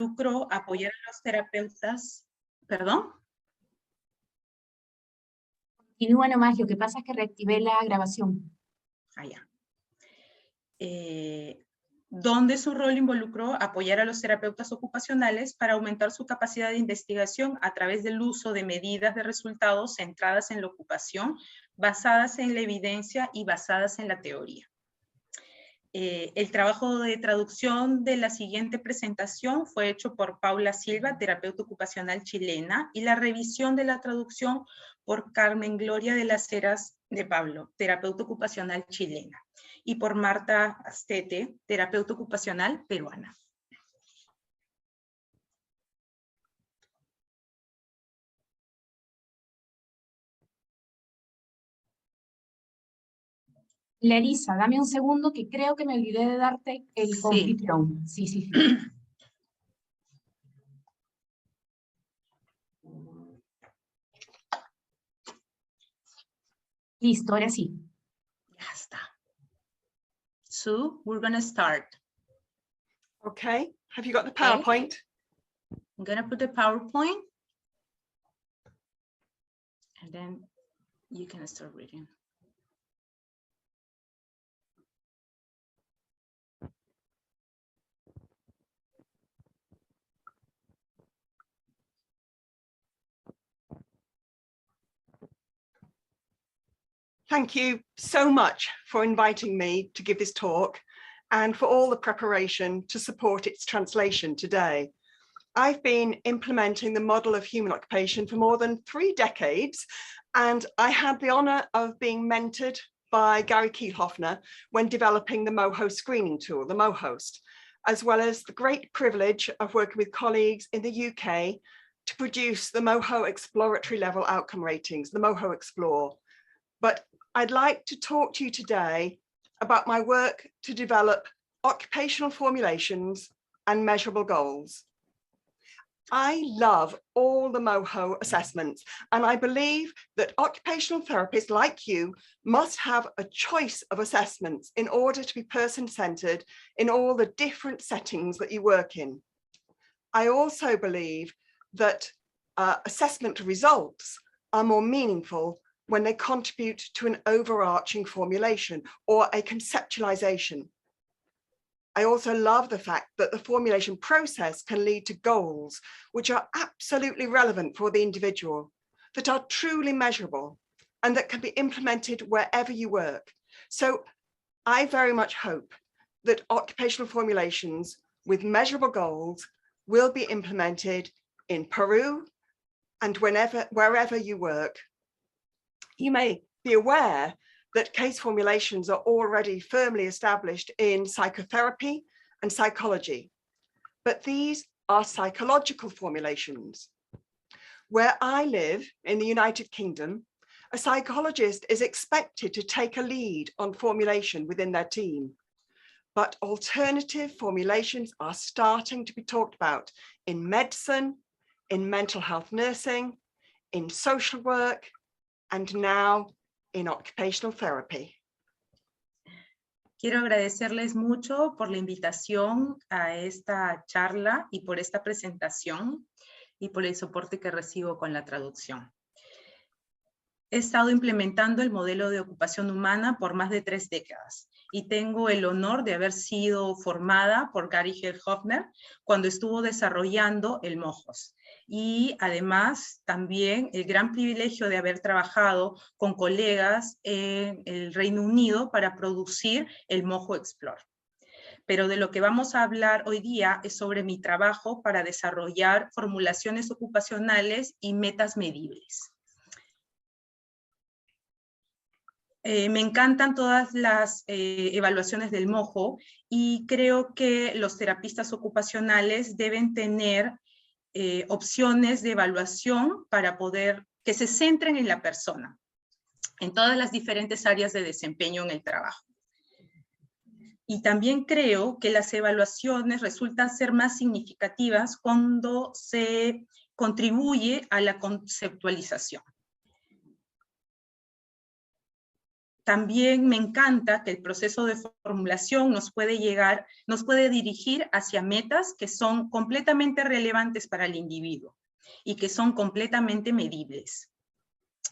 involucró apoyar a los terapeutas, ¿perdón? Continúa nomás, lo que pasa es que reactivé la grabación. Allá. Donde su rol involucró apoyar a los terapeutas ocupacionales para aumentar su capacidad de investigación a través del uso de medidas de resultados centradas en la ocupación, basadas en la evidencia y basadas en la teoría. El trabajo de traducción de la siguiente presentación fue hecho por Paula Silva, terapeuta ocupacional chilena, y la revisión de la traducción por Carmen Gloria de las Heras de Pablo, terapeuta ocupacional chilena, y por Marta Astete, terapeuta ocupacional peruana. Larisa, dame un segundo que creo que me olvidé de darte el confitrión. Sí, sí, sí. Listo, ahora sí. Ya está. So, we're going to start. Okay, have you got the PowerPoint? I'm going to put the PowerPoint. And then you can start reading. Thank you so much for inviting me to give this talk and for all the preparation to support its translation today. I've been implementing the model of human occupation for more than 3 decades, and I had the honor of being mentored by Gary Kielhofner when developing the MoHo screening tool, the MoHost, as well as the great privilege of working with colleagues in the UK to produce the MoHo exploratory level outcome ratings, the MoHo Explore. But I'd like to talk to you today about my work to develop occupational formulations and measurable goals. I love all the MoHo assessments, and I believe that occupational therapists like you must have a choice of assessments in order to be person-centered in all the different settings that you work in. I also believe that assessment results are more meaningful when they contribute to an overarching formulation or a conceptualization. I also love the fact that the formulation process can lead to goals, which are absolutely relevant for the individual, that are truly measurable, and that can be implemented wherever you work. So I very much hope that occupational formulations with measurable goals will be implemented in Peru and wherever you work. You may be aware that case formulations are already firmly established in psychotherapy and psychology, but these are psychological formulations. Where I live in the United Kingdom, a psychologist is expected to take a lead on formulation within their team, but alternative formulations are starting to be talked about in medicine, in mental health nursing, in social work, and now in occupational therapy. Quiero agradecerles mucho por la invitación a esta charla y por esta presentación y por el soporte que recibo con la traducción. He estado implementando el modelo de ocupación humana por más de 3 décadas y tengo el honor de haber sido formada por Gary Kielhofner cuando estuvo desarrollando el MoHost. Y además también el gran privilegio de haber trabajado con colegas en el Reino Unido para producir el MoHo Explore. Pero de lo que vamos a hablar hoy día es sobre mi trabajo para desarrollar formulaciones ocupacionales y metas medibles. Me encantan todas las evaluaciones del MoHo y creo que los terapistas ocupacionales deben tener opciones de evaluación para poder que se centren en la persona, en todas las diferentes áreas de desempeño en el trabajo. Y también creo que las evaluaciones resultan ser más significativas cuando se contribuye a la conceptualización. También me encanta que el proceso de formulación nos puede dirigir hacia metas que son completamente relevantes para el individuo y que son completamente medibles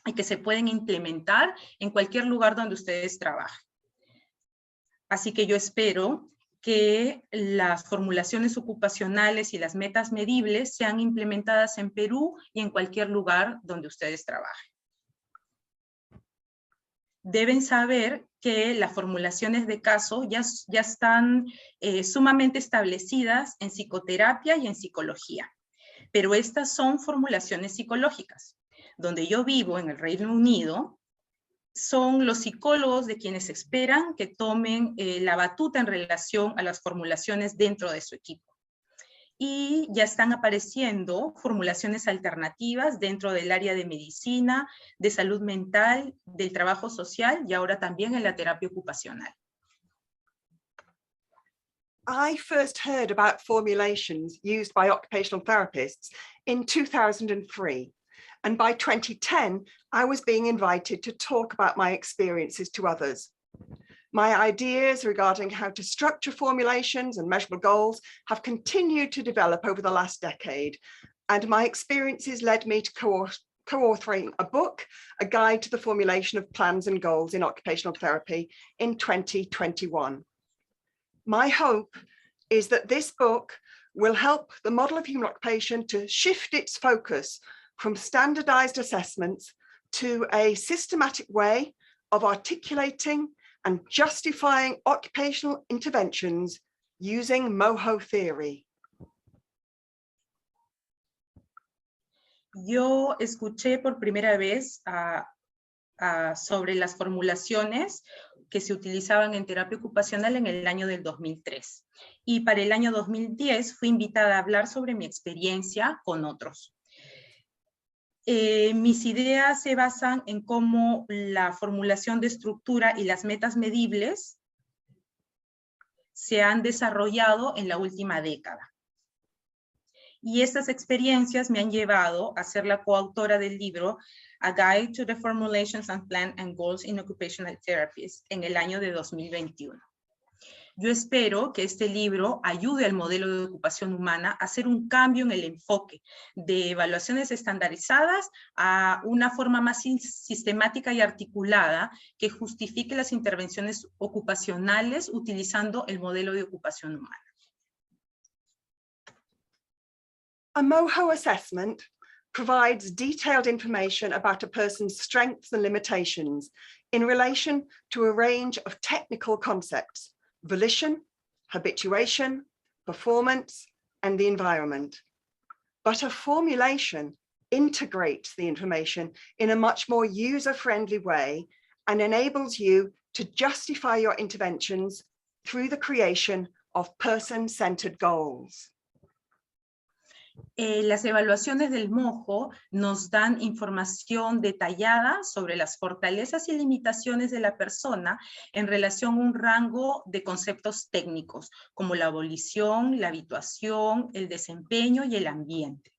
y que se pueden implementar en cualquier lugar donde ustedes trabajen. Así que yo espero que las formulaciones ocupacionales y las metas medibles sean implementadas en Perú y en cualquier lugar donde ustedes trabajen. Deben saber que las formulaciones de caso ya están sumamente establecidas en psicoterapia y en psicología, pero estas son formulaciones psicológicas. Donde yo vivo, en el Reino Unido, son los psicólogos de quienes esperan que tomen la batuta en relación a las formulaciones dentro de su equipo. Y ya están apareciendo formulaciones alternativas dentro del área de medicina, de salud mental, del trabajo social y ahora también en la terapia ocupacional. I first heard about formulations used by occupational therapists in 2003. And by 2010, I was being invited to talk about my experiences to others. My ideas regarding how to structure formulations and measurable goals have continued to develop over the last decade, and my experiences led me to co-authoring a book, A Guide to the Formulation of Plans and Goals in Occupational Therapy in 2021. My hope is that this book will help the model of human occupation to shift its focus from standardized assessments to a systematic way of articulating and justifying occupational interventions using MOHO theory. Yo escuché por primera vez sobre las formulaciones que se utilizaban en terapia ocupacional en el año del 2003. Y para el año 2010 fui invitada a hablar sobre mi experiencia con otros. Mis ideas se basan en cómo la formulación de estructura y las metas medibles se han desarrollado en la última década. Y estas experiencias me han llevado a ser la coautora del libro A Guide to the Formulations and Plan and Goals in Occupational Therapies en el año de 2021. Yo espero que este libro ayude al modelo de ocupación humana a hacer un cambio en el enfoque de evaluaciones estandarizadas a una forma más sistemática y articulada que justifique las intervenciones ocupacionales utilizando el modelo de ocupación humana. A MOHO assessment provides detailed information about a person's strengths and limitations in relation to a range of technical concepts: volition, habituation, performance, and the environment. But a formulation integrates the information in a much more user-friendly way and enables you to justify your interventions through the creation of person-centered goals. Las evaluaciones del MOHO nos dan información detallada sobre las fortalezas y limitaciones de la persona en relación a un rango de conceptos técnicos, como la volición, la habituación, el desempeño y el ambiente.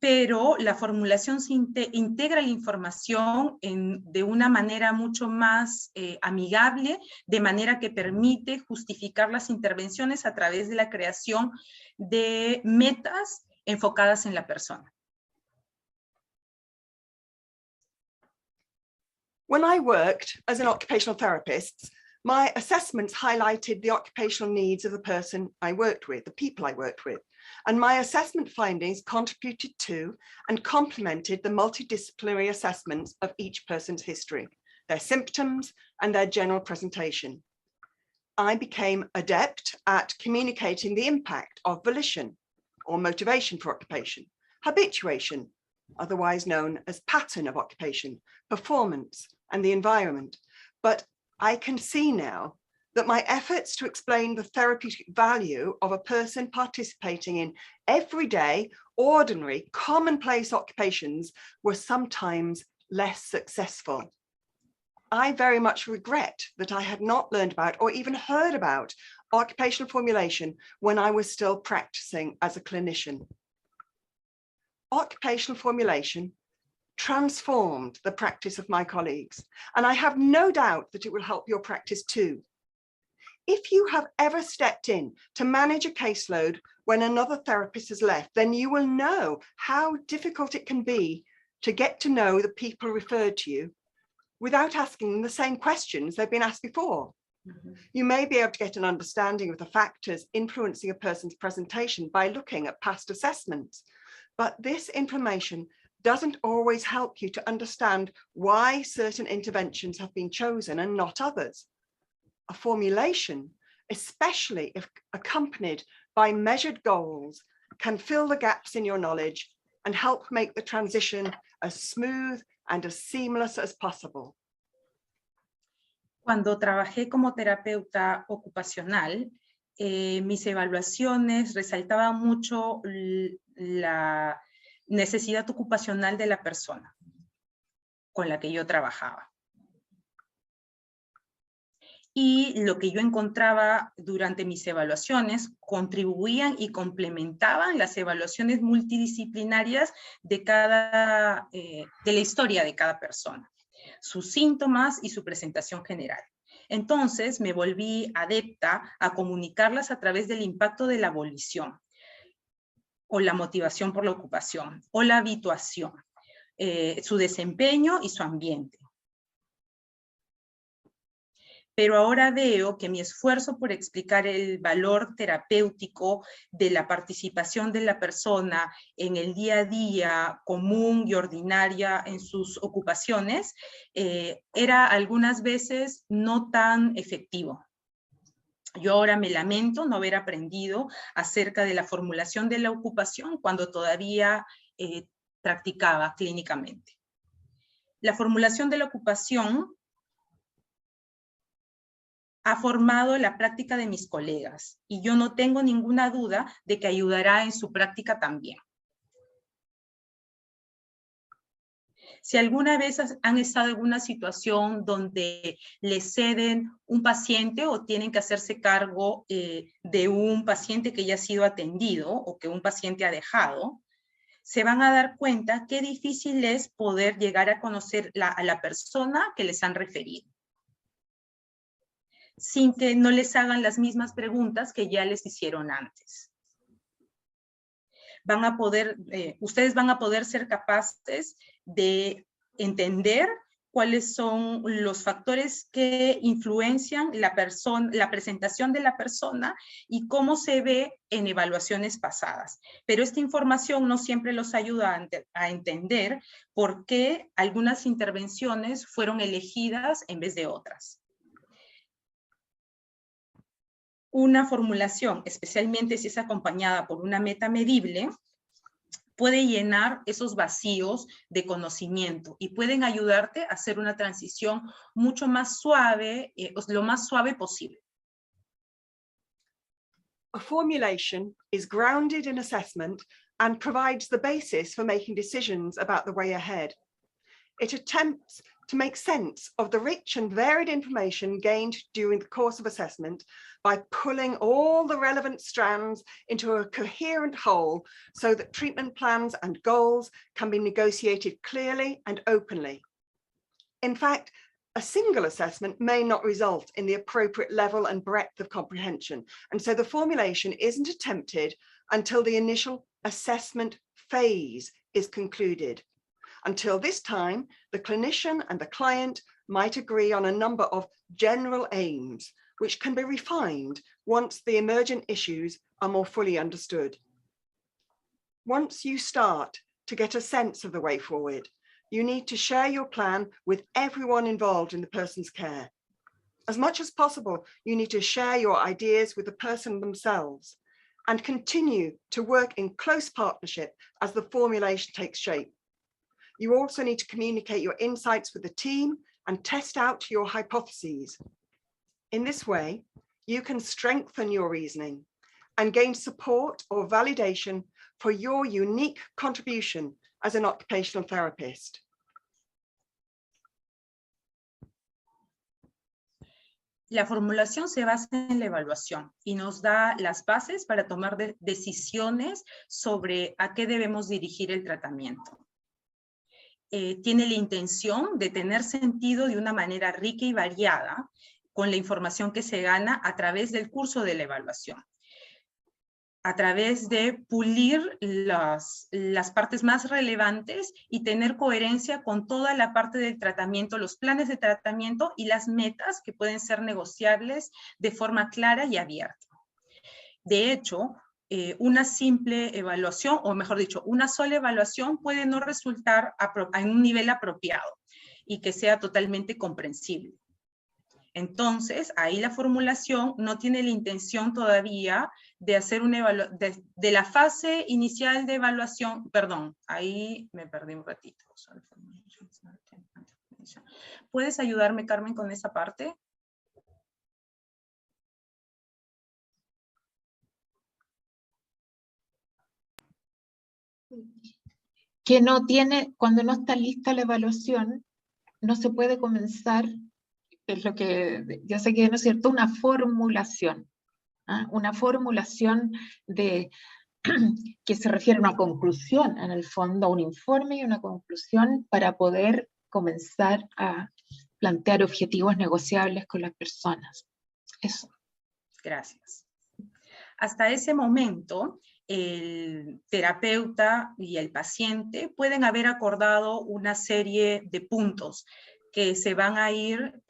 Pero la formulación integra la información de una manera mucho más amigable, de manera que permite justificar las intervenciones a través de la creación de metas enfocadas en la persona. When I worked as an occupational therapist, my assessments highlighted the occupational needs of the person I worked with, the people I worked with. And my assessment findings contributed to and complemented the multidisciplinary assessments of each person's history, their symptoms, and their general presentation. I became adept at communicating the impact of volition or motivation for occupation, habituation, otherwise known as pattern of occupation, performance, and the environment. But I can see now that my efforts to explain the therapeutic value of a person participating in everyday, ordinary, commonplace occupations were sometimes less successful. I very much regret that I had not learned about or even heard about occupational formulation when I was still practicing as a clinician. Occupational formulation transformed the practice of my colleagues, and I have no doubt that it will help your practice too. If you have ever stepped in to manage a caseload when another therapist has left, then you will know how difficult it can be to get to know the people referred to you without asking them the same questions they've been asked before. You may be able to get an understanding of the factors influencing a person's presentation by looking at past assessments, but this information doesn't always help you to understand why certain interventions have been chosen and not others. A formulation, especially if accompanied by measured goals, can fill the gaps in your knowledge and help make the transition as smooth and as seamless as possible. Cuando trabajé como terapeuta ocupacional, mis evaluaciones resaltaban mucho la necesidad ocupacional de la persona con la que yo trabajaba. Y lo que yo encontraba durante mis evaluaciones contribuían y complementaban las evaluaciones multidisciplinarias de la historia de cada persona, sus síntomas y su presentación general. Entonces me volví adepta a comunicarlas a través del impacto de la abolición, o la motivación por la ocupación, o la habituación, su desempeño y su ambiente. Pero ahora veo que mi esfuerzo por explicar el valor terapéutico de la participación de la persona en el día a día común y ordinaria en sus ocupaciones era algunas veces no tan efectivo. Yo ahora me lamento no haber aprendido acerca de la formulación de la ocupación cuando todavía practicaba clínicamente. La formulación de la ocupación ha formado la práctica de mis colegas y yo no tengo ninguna duda de que ayudará en su práctica también. Si alguna vez han estado en una situación donde les ceden un paciente o tienen que hacerse cargo de un paciente que ya ha sido atendido o que un paciente ha dejado, se van a dar cuenta qué difícil es poder llegar a conocer a la persona que les han referido, sin que no les hagan las mismas preguntas que ya les hicieron antes. Ustedes van a poder ser capaces de entender cuáles son los factores que influencian la presentación de la persona y cómo se ve en evaluaciones pasadas. Pero esta información no siempre los ayuda a entender por qué algunas intervenciones fueron elegidas en vez de otras. Una formulación, especialmente si es acompañada por una meta medible, puede llenar esos vacíos de conocimiento y pueden ayudarte a hacer una transición mucho más suave, lo más suave posible. A formulation is grounded in assessment and provides the basis for making decisions about the way ahead. It attempts to make sense of the rich and varied information gained during the course of assessment by pulling all the relevant strands into a coherent whole so that treatment plans and goals can be negotiated clearly and openly. In fact, a single assessment may not result in the appropriate level and breadth of comprehension, and so the formulation isn't attempted until the initial assessment phase is concluded. Until this time, the clinician and the client might agree on a number of general aims, which can be refined once the emergent issues are more fully understood. Once you start to get a sense of the way forward, you need to share your plan with everyone involved in the person's care. As much as possible, you need to share your ideas with the person themselves and continue to work in close partnership as the formulation takes shape. You also need to communicate your insights with the team and test out your hypotheses. In this way, you can strengthen your reasoning and gain support or validation for your unique contribution as an occupational therapist. La formulación se basa en la evaluación y nos da las bases para tomar decisiones sobre a qué debemos dirigir el tratamiento. tiene la intención de tener sentido de una manera rica y variada con la información que se gana a través del curso de la evaluación, a través de pulir las partes más relevantes y tener coherencia con toda la parte del tratamiento, los planes de tratamiento y las metas que pueden ser negociables de forma clara y abierta. De hecho, una simple evaluación, o mejor dicho, una sola evaluación puede no resultar en un nivel apropiado y que sea totalmente comprensible. Entonces, ahí la formulación no tiene la intención todavía de hacer una evaluación, de la fase inicial de evaluación, perdón, ahí me perdí un ratito. ¿Puedes ayudarme, Carmen, con esa parte? Que no tiene, cuando no está lista la evaluación, no se puede comenzar, es lo que yo sé que no es cierto, una formulación. Una formulación de, que se refiere a una conclusión, en el fondo, a un informe y una conclusión para poder comenzar a plantear objetivos negociables con las personas. Eso. Gracias. Hasta ese momento, el terapeuta y el paciente pueden haber acordado una serie de puntos que se van a ir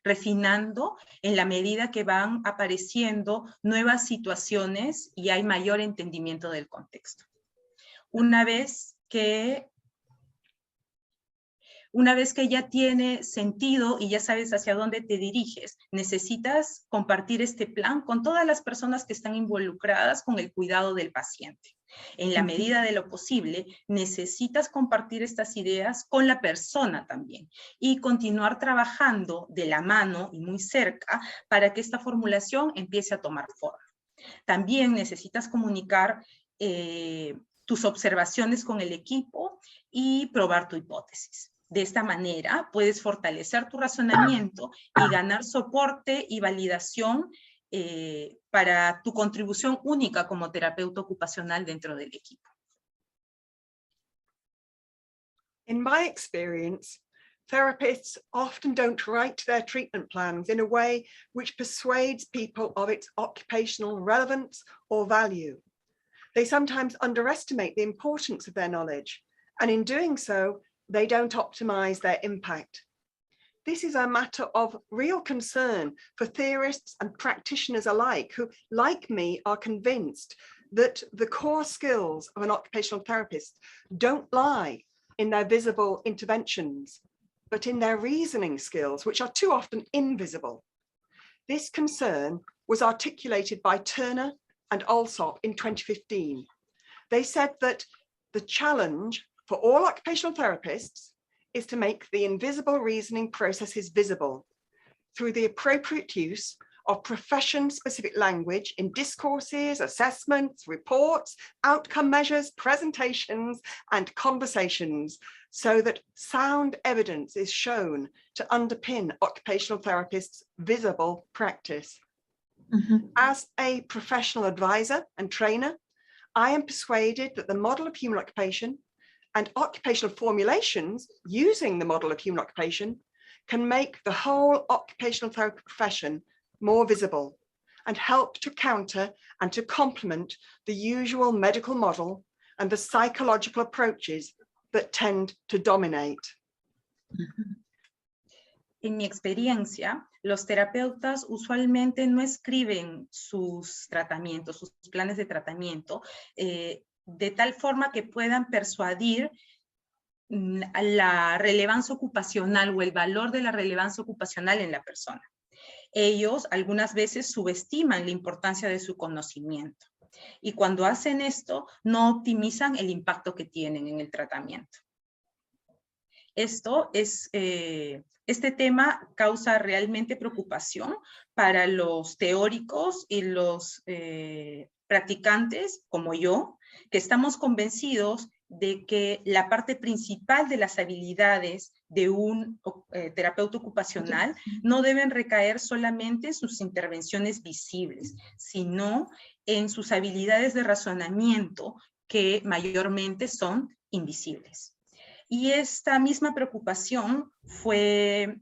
refinando en la medida que van apareciendo nuevas situaciones y hay mayor entendimiento del contexto. Una vez que ya tiene sentido y ya sabes hacia dónde te diriges, necesitas compartir este plan con todas las personas que están involucradas con el cuidado del paciente. En la medida de lo posible, necesitas compartir estas ideas con la persona también y continuar trabajando de la mano y muy cerca para que esta formulación empiece a tomar forma. También necesitas comunicar tus observaciones con el equipo y probar tu hipótesis. De esta manera puedes fortalecer tu razonamiento y ganar soporte y validación para tu contribución única como terapeuta ocupacional dentro del equipo. In my experience, therapists often don't write their treatment plans in a way which persuades people of its occupational relevance or value. They sometimes underestimate the importance of their knowledge, and in doing so, they don't optimize their impact. This is a matter of real concern for theorists and practitioners alike, who, like me, are convinced that the core skills of an occupational therapist don't lie in their visible interventions, but in their reasoning skills, which are too often invisible. This concern was articulated by Turner and Alsop in 2015. They said that the challenge for all occupational therapists is to make the invisible reasoning processes visible through the appropriate use of profession-specific language in discourses, assessments, reports, outcome measures, presentations, and conversations, so that sound evidence is shown to underpin occupational therapists' visible practice. As a professional advisor and trainer, I am persuaded that the model of human occupation and occupational formulations using the model of human occupation can make the whole occupational therapy profession more visible and help to counter and to complement the usual medical model and the psychological approaches that tend to dominate. En mi experiencia, los terapeutas usualmente no escriben sus tratamientos, sus planes de tratamiento, de tal forma que puedan persuadir la relevancia ocupacional o el valor de la relevancia ocupacional en la persona. Ellos algunas veces subestiman la importancia de su conocimiento y cuando hacen esto no optimizan el impacto que tienen en el tratamiento. Este tema causa realmente preocupación para los teóricos y los practicantes como yo, que estamos convencidos de que la parte principal de las habilidades de un terapeuta ocupacional no deben recaer solamente en sus intervenciones visibles, sino en sus habilidades de razonamiento que mayormente son invisibles. Y esta misma preocupación fue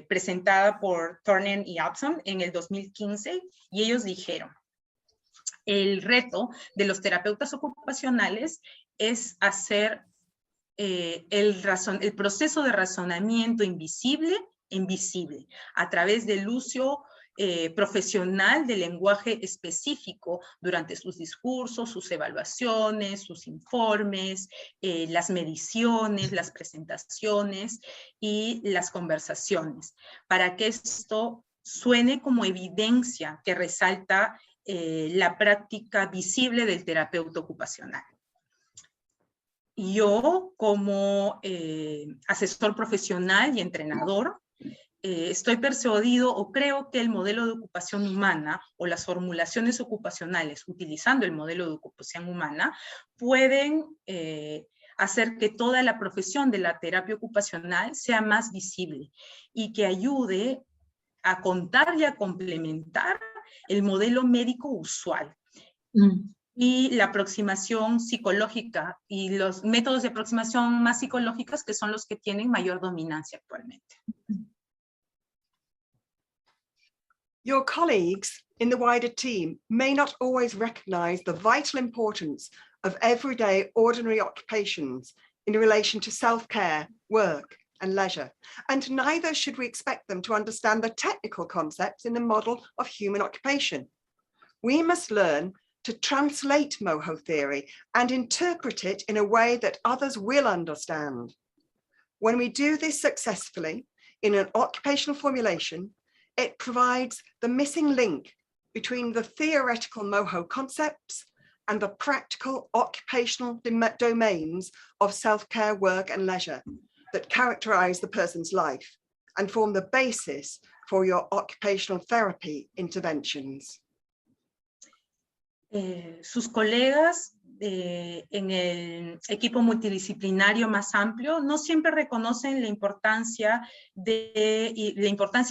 presentada por Turner y Upson en el 2015, y ellos dijeron: el reto de los terapeutas ocupacionales es hacer el proceso de razonamiento invisible a través del uso profesional del lenguaje específico durante sus discursos, sus evaluaciones, sus informes, las mediciones, las presentaciones y las conversaciones, para que esto suene como evidencia que resalta la práctica visible del terapeuta ocupacional. Yo, como asesor profesional y entrenador, estoy persuadido o creo que el modelo de ocupación humana o las formulaciones ocupacionales utilizando el modelo de ocupación humana pueden hacer que toda la profesión de la terapia ocupacional sea más visible y que ayude a contar y a complementar el modelo médico usual. Y la aproximación psicológica y los métodos de aproximación más psicológicas, que son los que tienen mayor dominancia actualmente. Your colleagues in the wider team may not always recognize the vital importance of everyday ordinary occupations in relation to self-care, work, and leisure, and neither should we expect them to understand the technical concepts in the model of human occupation. We must learn to translate MOHO theory and interpret it in a way that others will understand. When we do this successfully in an occupational formulation, it provides the missing link between the theoretical MOHO concepts and the practical occupational domains of self-care, work, and leisure that characterize the person's life and form the basis for your occupational therapy interventions. Sus colegas en el equipo multidisciplinario más amplio no siempre reconocen la importancia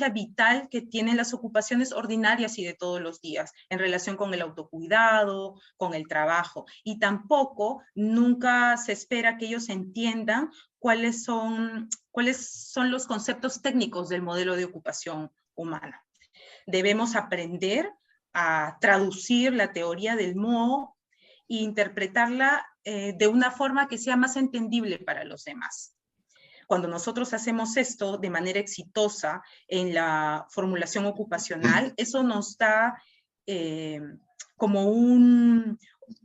vital que tienen las ocupaciones ordinarias y de todos los días en relación con el autocuidado, con el trabajo, y tampoco nunca se espera que ellos entiendan cuáles son los conceptos técnicos del modelo de ocupación humana. Debemos aprender a traducir la teoría del MOHO e interpretarla de una forma que sea más entendible para los demás. Cuando nosotros hacemos esto de manera exitosa en la formulación ocupacional, eso nos da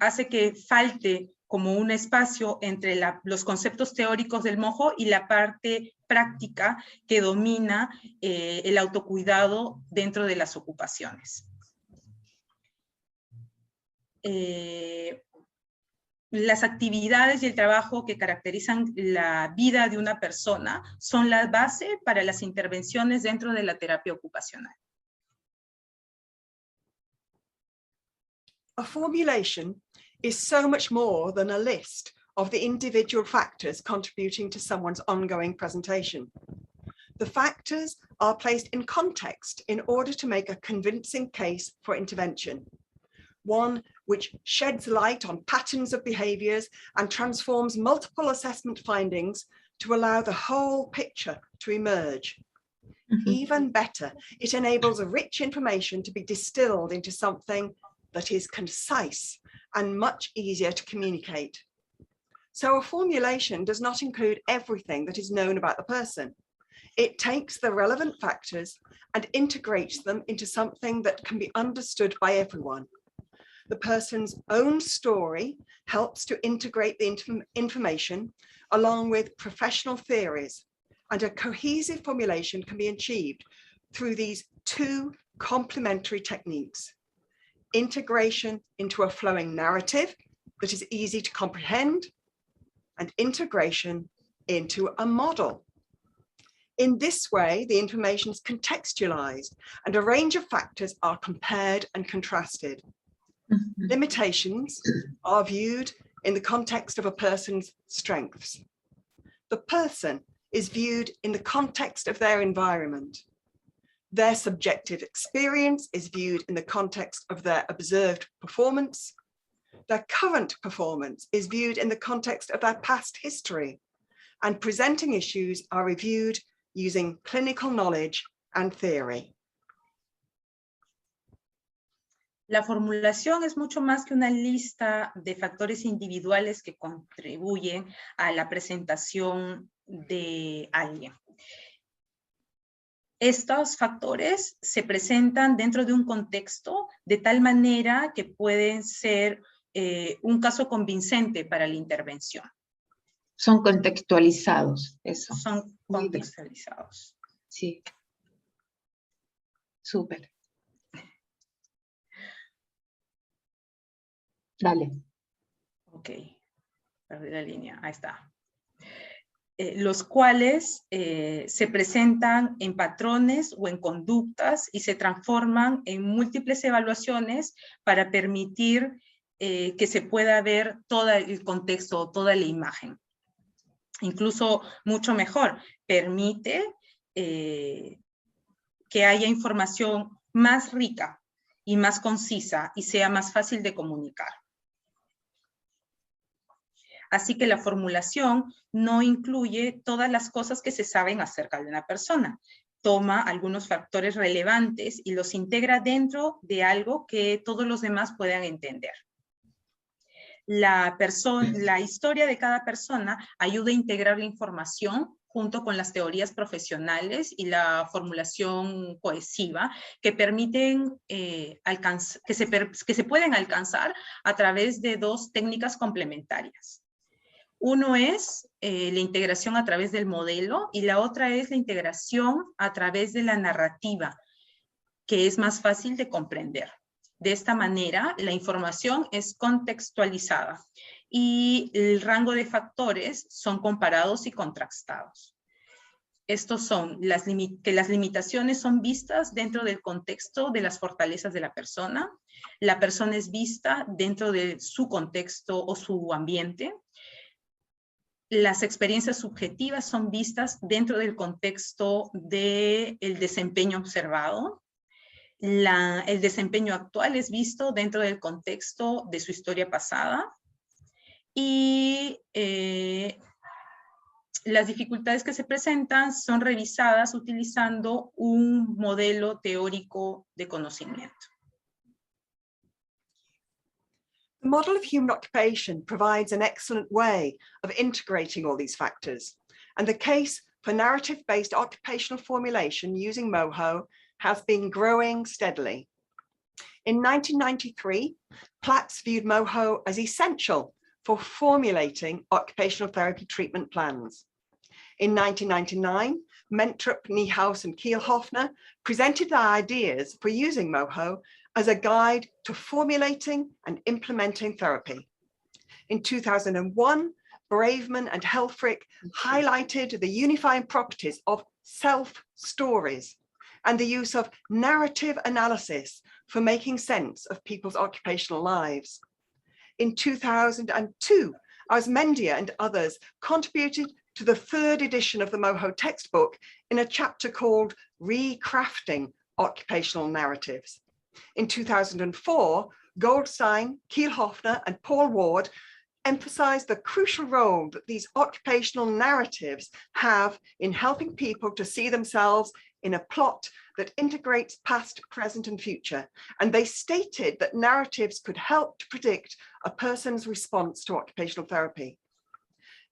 hace que falte como un espacio entre los conceptos teóricos del MOHO y la parte práctica que domina el autocuidado dentro de las ocupaciones. Las actividades y el trabajo que caracterizan la vida de una persona son la base para las intervenciones dentro de la terapia ocupacional. A formulation is so much more than a list of the individual factors contributing to someone's ongoing presentation. The factors are placed in context in order to make a convincing case for intervention, one which sheds light on patterns of behaviours and transforms multiple assessment findings to allow the whole picture to emerge. Even better, it enables rich information to be distilled into something that is concise and much easier to communicate. So a formulation does not include everything that is known about the person. It takes the relevant factors and integrates them into something that can be understood by everyone. The person's own story helps to integrate the information along with professional theories, and a cohesive formulation can be achieved through these two complementary techniques: integration into a flowing narrative that is easy to comprehend, and integration into a model. In this way, the information is contextualized and a range of factors are compared and contrasted. Limitations are viewed in the context of a person's strengths. The person is viewed in the context of their environment. Their subjective experience is viewed in the context of their observed performance. Their current performance is viewed in the context of their past history. and presenting issues are reviewed using clinical knowledge and theory. La formulación es mucho más que una lista de factores individuales que contribuyen a la presentación de alguien. Estos factores se presentan dentro de un contexto de tal manera que pueden ser un caso convincente para la intervención. Son contextualizados, eso. Son Muy bien. contextualizados. Sí. Súper. Dale. Ok, perdí la línea, ahí está. Los cuales se presentan en patrones o en conductas y se transforman en múltiples evaluaciones para permitir que se pueda ver todo el contexto, toda la imagen. Incluso mucho mejor, permite que haya información más rica y más concisa y sea más fácil de comunicar. Así que la formulación no incluye todas las cosas que se saben acerca de una persona. Toma algunos factores relevantes y los integra dentro de algo que todos los demás puedan entender. La historia de cada persona ayuda a integrar la información junto con las teorías profesionales y la formulación cohesiva que permiten que se pueden alcanzar a través de dos técnicas complementarias. Uno es la integración a través del modelo y la otra es la integración a través de la narrativa, que es más fácil de comprender. De esta manera, la información es contextualizada y el rango de factores son comparados y contrastados. Estos son que las limitaciones son vistas dentro del contexto de las fortalezas de la persona es vista dentro de su contexto o su ambiente. Las experiencias subjetivas son vistas dentro del contexto del desempeño observado. El desempeño actual es visto dentro del contexto de su historia pasada. Y las dificultades que se presentan son revisadas utilizando un modelo teórico de conocimiento. The model of human occupation provides an excellent way of integrating all these factors, and the case for narrative-based occupational formulation using MOHO has been growing steadily. In 1993, Platts viewed MOHO as essential for formulating occupational therapy treatment plans. In 1999, Mentrup, Niehaus, and Kiel-Hofner presented their ideas for using MOHO as a guide to formulating and implementing therapy. In 2001, Braveman and Helfrich highlighted the unifying properties of self-stories and the use of narrative analysis for making sense of people's occupational lives. In 2002, Osmendia and others contributed to the third edition of the MOHO textbook in a chapter called Recrafting Occupational Narratives. In 2004, Goldstein, Kiel-Hofner, and Paul Ward emphasized the crucial role that these occupational narratives have in helping people to see themselves in a plot that integrates past, present, and future. And they stated that narratives could help to predict a person's response to occupational therapy.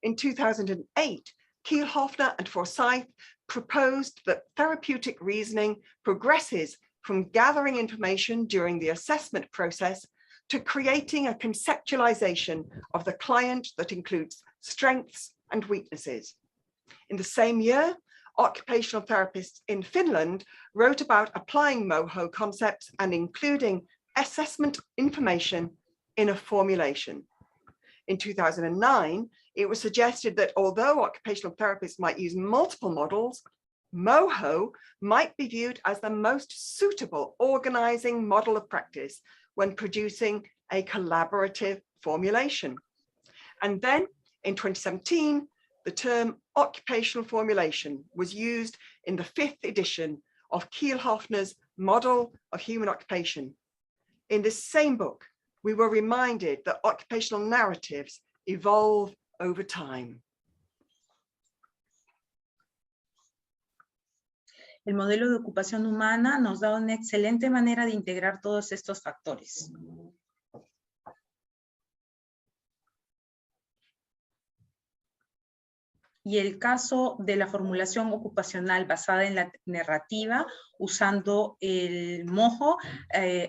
In 2008, Kiel-Hofner and Forsyth proposed that therapeutic reasoning progresses from gathering information during the assessment process to creating a conceptualization of the client that includes strengths and weaknesses. In the same year, occupational therapists in Finland wrote about applying MOHO concepts and including assessment information in a formulation. In 2009, it was suggested that although occupational therapists might use multiple models, MOHO might be viewed as the most suitable organizing model of practice when producing a collaborative formulation. And then in 2017, the term occupational formulation was used in the 5th edition of Kiel-Hofner's Model of Human Occupation. In this same book, we were reminded that occupational narratives evolve over time. El modelo de ocupación humana nos da una excelente manera de integrar todos estos factores. Y el caso de la formulación ocupacional basada en la narrativa, usando el mojo,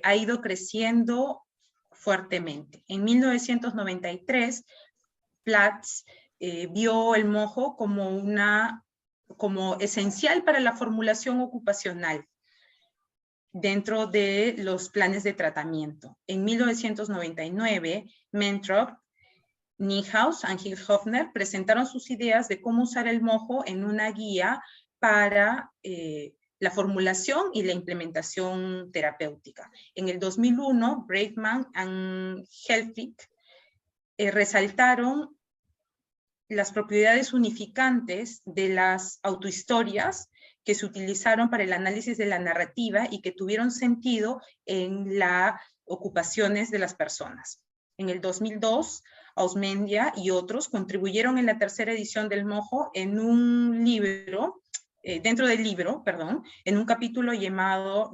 ha ido creciendo fuertemente. En 1993, Platts vio el mojo como esencial para la formulación ocupacional dentro de los planes de tratamiento. En 1999, Mentrop, Niehaus y Hilshofner presentaron sus ideas de cómo usar el mojo en una guía para la formulación y la implementación terapéutica. En el 2001, Braidman y Helfrich resaltaron las propiedades unificantes de las autohistorias que se utilizaron para el análisis de la narrativa y que tuvieron sentido en las ocupaciones de las personas. En el 2002, Ausmendia y otros contribuyeron en la tercera edición del mojo en un libro, en un capítulo llamado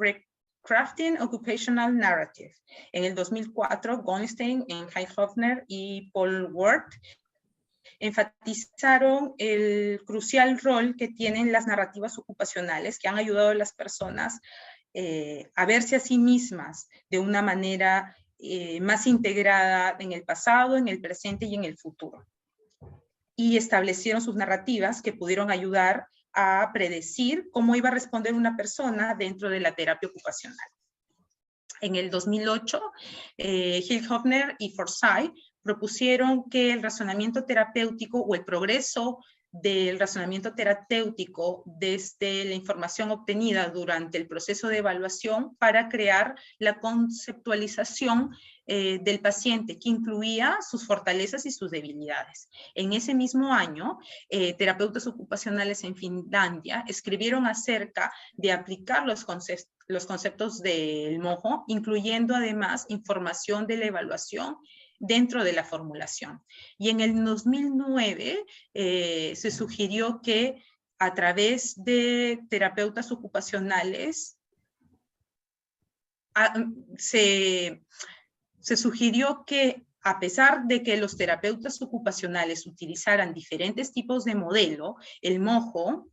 Crafting Occupational Narrative. En el 2004, Goldstein, Hilshofner y Paul Ward enfatizaron el crucial rol que tienen las narrativas ocupacionales que han ayudado a las personas a verse a sí mismas de una manera más integrada en el pasado, en el presente y en el futuro. Y establecieron sus narrativas que pudieron ayudar a predecir cómo iba a responder una persona dentro de la terapia ocupacional. En el 2008, Hilshofner y Forsyth propusieron que el razonamiento terapéutico o el progreso del razonamiento terapéutico desde la información obtenida durante el proceso de evaluación para crear la conceptualización del paciente, que incluía sus fortalezas y sus debilidades. En ese mismo año, terapeutas ocupacionales en Finlandia escribieron acerca de aplicar los conceptos del mojo, incluyendo además información de la evaluación dentro de la formulación. Y en el 2009 se sugirió que a través de terapeutas ocupacionales se sugirió que a pesar de que los terapeutas ocupacionales utilizaran diferentes tipos de modelo, el mojo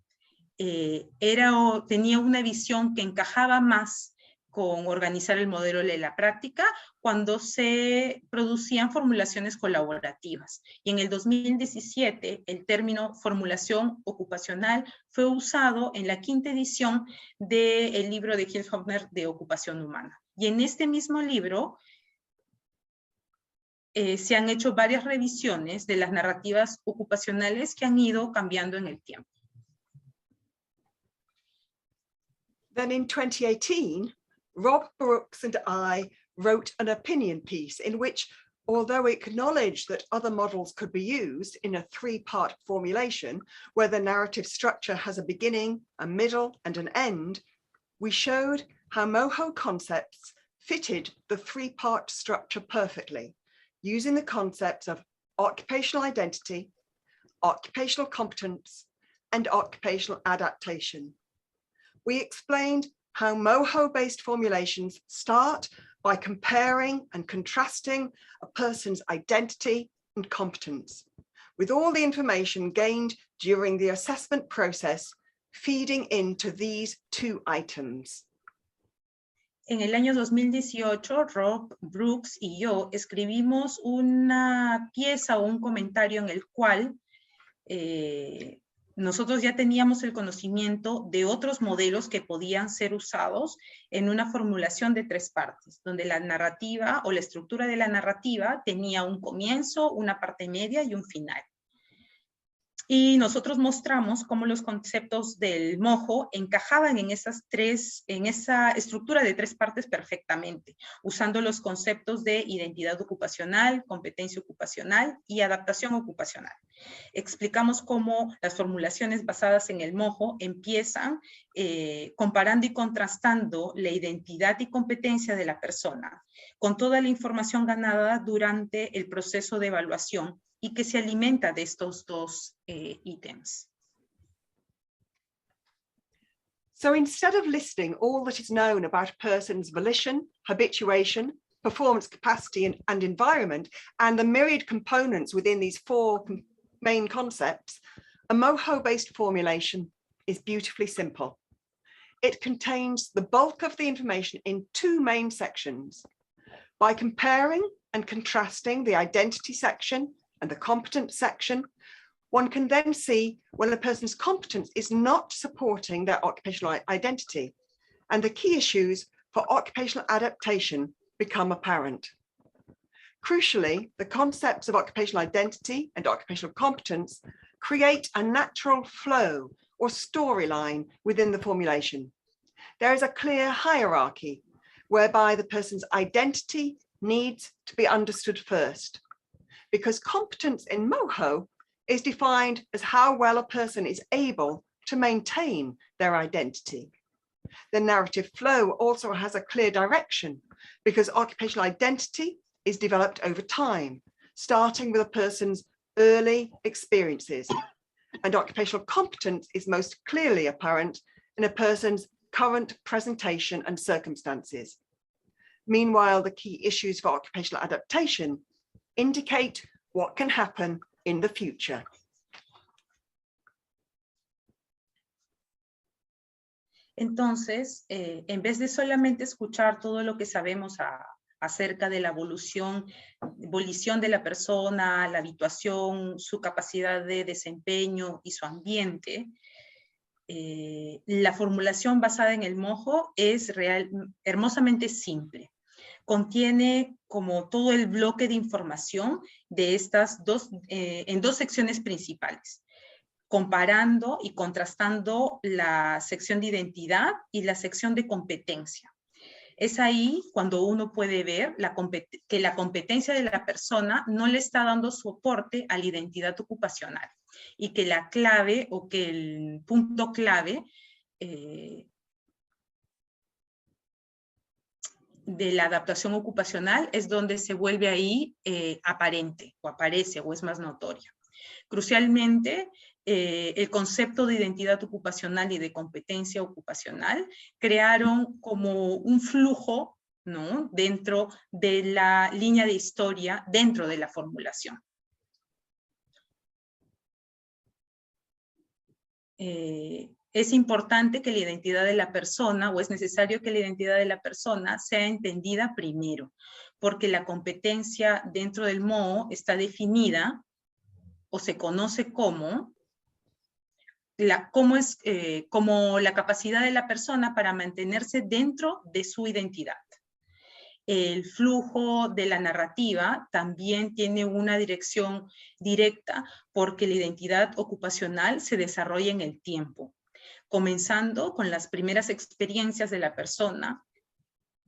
tenía una visión que encajaba más con organizar el modelo de la práctica cuando se producían formulaciones colaborativas. Y en el 2017, el término formulación ocupacional fue usado en la 5ª edición del libro de Hilshofner de Ocupación Humana. Y en este mismo libro se han hecho varias revisiones de las narrativas ocupacionales que han ido cambiando en el tiempo. Then in 2018, Rob Brooks and I wrote an opinion piece in which, although we acknowledged that other models could be used in a 3-part formulation where the narrative structure has a beginning, a middle, and an end, we showed how MoHo concepts fitted the 3-part structure perfectly, using the concepts of occupational identity, occupational competence, and occupational adaptation. We explained how MoHo-based formulations start by comparing and contrasting a person's identity and competence, with all the information gained during the assessment process feeding into these 2 items. En el año 2018, Rob Brooks y yo escribimos una pieza o un comentario en el cual nosotros ya teníamos el conocimiento de otros modelos que podían ser usados en una formulación de 3 partes, donde la narrativa o la estructura de la narrativa tenía un comienzo, una parte media y un final. Y nosotros mostramos cómo los conceptos del mojo encajaban en esa estructura de 3 partes perfectamente, usando los conceptos de identidad ocupacional, competencia ocupacional y adaptación ocupacional. Explicamos cómo las formulaciones basadas en el mojo empiezan comparando y contrastando la identidad y competencia de la persona con toda la información ganada durante el proceso de evaluación y que se alimenta de estos 2 ítems. So instead of listing all that is known about a person's volition, habituation, performance capacity and environment, and the myriad components within these four main concepts, a MOHO-based formulation is beautifully simple. It contains the bulk of the information in two main sections. By comparing and contrasting the identity section and the competence section, one can then see when a person's competence is not supporting their occupational identity, and the key issues for occupational adaptation become apparent. Crucially, the concepts of occupational identity and occupational competence create a natural flow or storyline within the formulation. There is a clear hierarchy whereby the person's identity needs to be understood first, because competence in MOHO is defined as how well a person is able to maintain their identity. The narrative flow also has a clear direction, because occupational identity is developed over time, starting with a person's early experiences, and occupational competence is most clearly apparent in a person's current presentation and circumstances. Meanwhile, the key issues for occupational adaptation indicate what can happen in the future. Entonces, en vez de solamente escuchar todo lo que sabemos acerca de la volición de la persona, la habituación, su capacidad de desempeño y su ambiente, la formulación basada en el MOHO es hermosamente simple. Contiene como todo el bloque de información de estas en dos secciones principales, comparando y contrastando la sección de identidad y la sección de competencia. Es ahí cuando uno puede ver que la competencia de la persona no le está dando soporte a la identidad ocupacional y que la clave o que el punto clave de la adaptación ocupacional es donde se vuelve ahí aparente o aparece o es más notoria. Crucialmente, el concepto de identidad ocupacional y de competencia ocupacional crearon como un flujo, ¿no?, dentro de la línea de historia, dentro de la formulación. Es importante que la identidad de la persona, o es necesario que la identidad de la persona sea entendida primero, porque la competencia dentro del MOHO está definida o se conoce como la capacidad de la persona para mantenerse dentro de su identidad. El flujo de la narrativa también tiene una dirección directa porque la identidad ocupacional se desarrolla en el tiempo, comenzando con las primeras experiencias de la persona,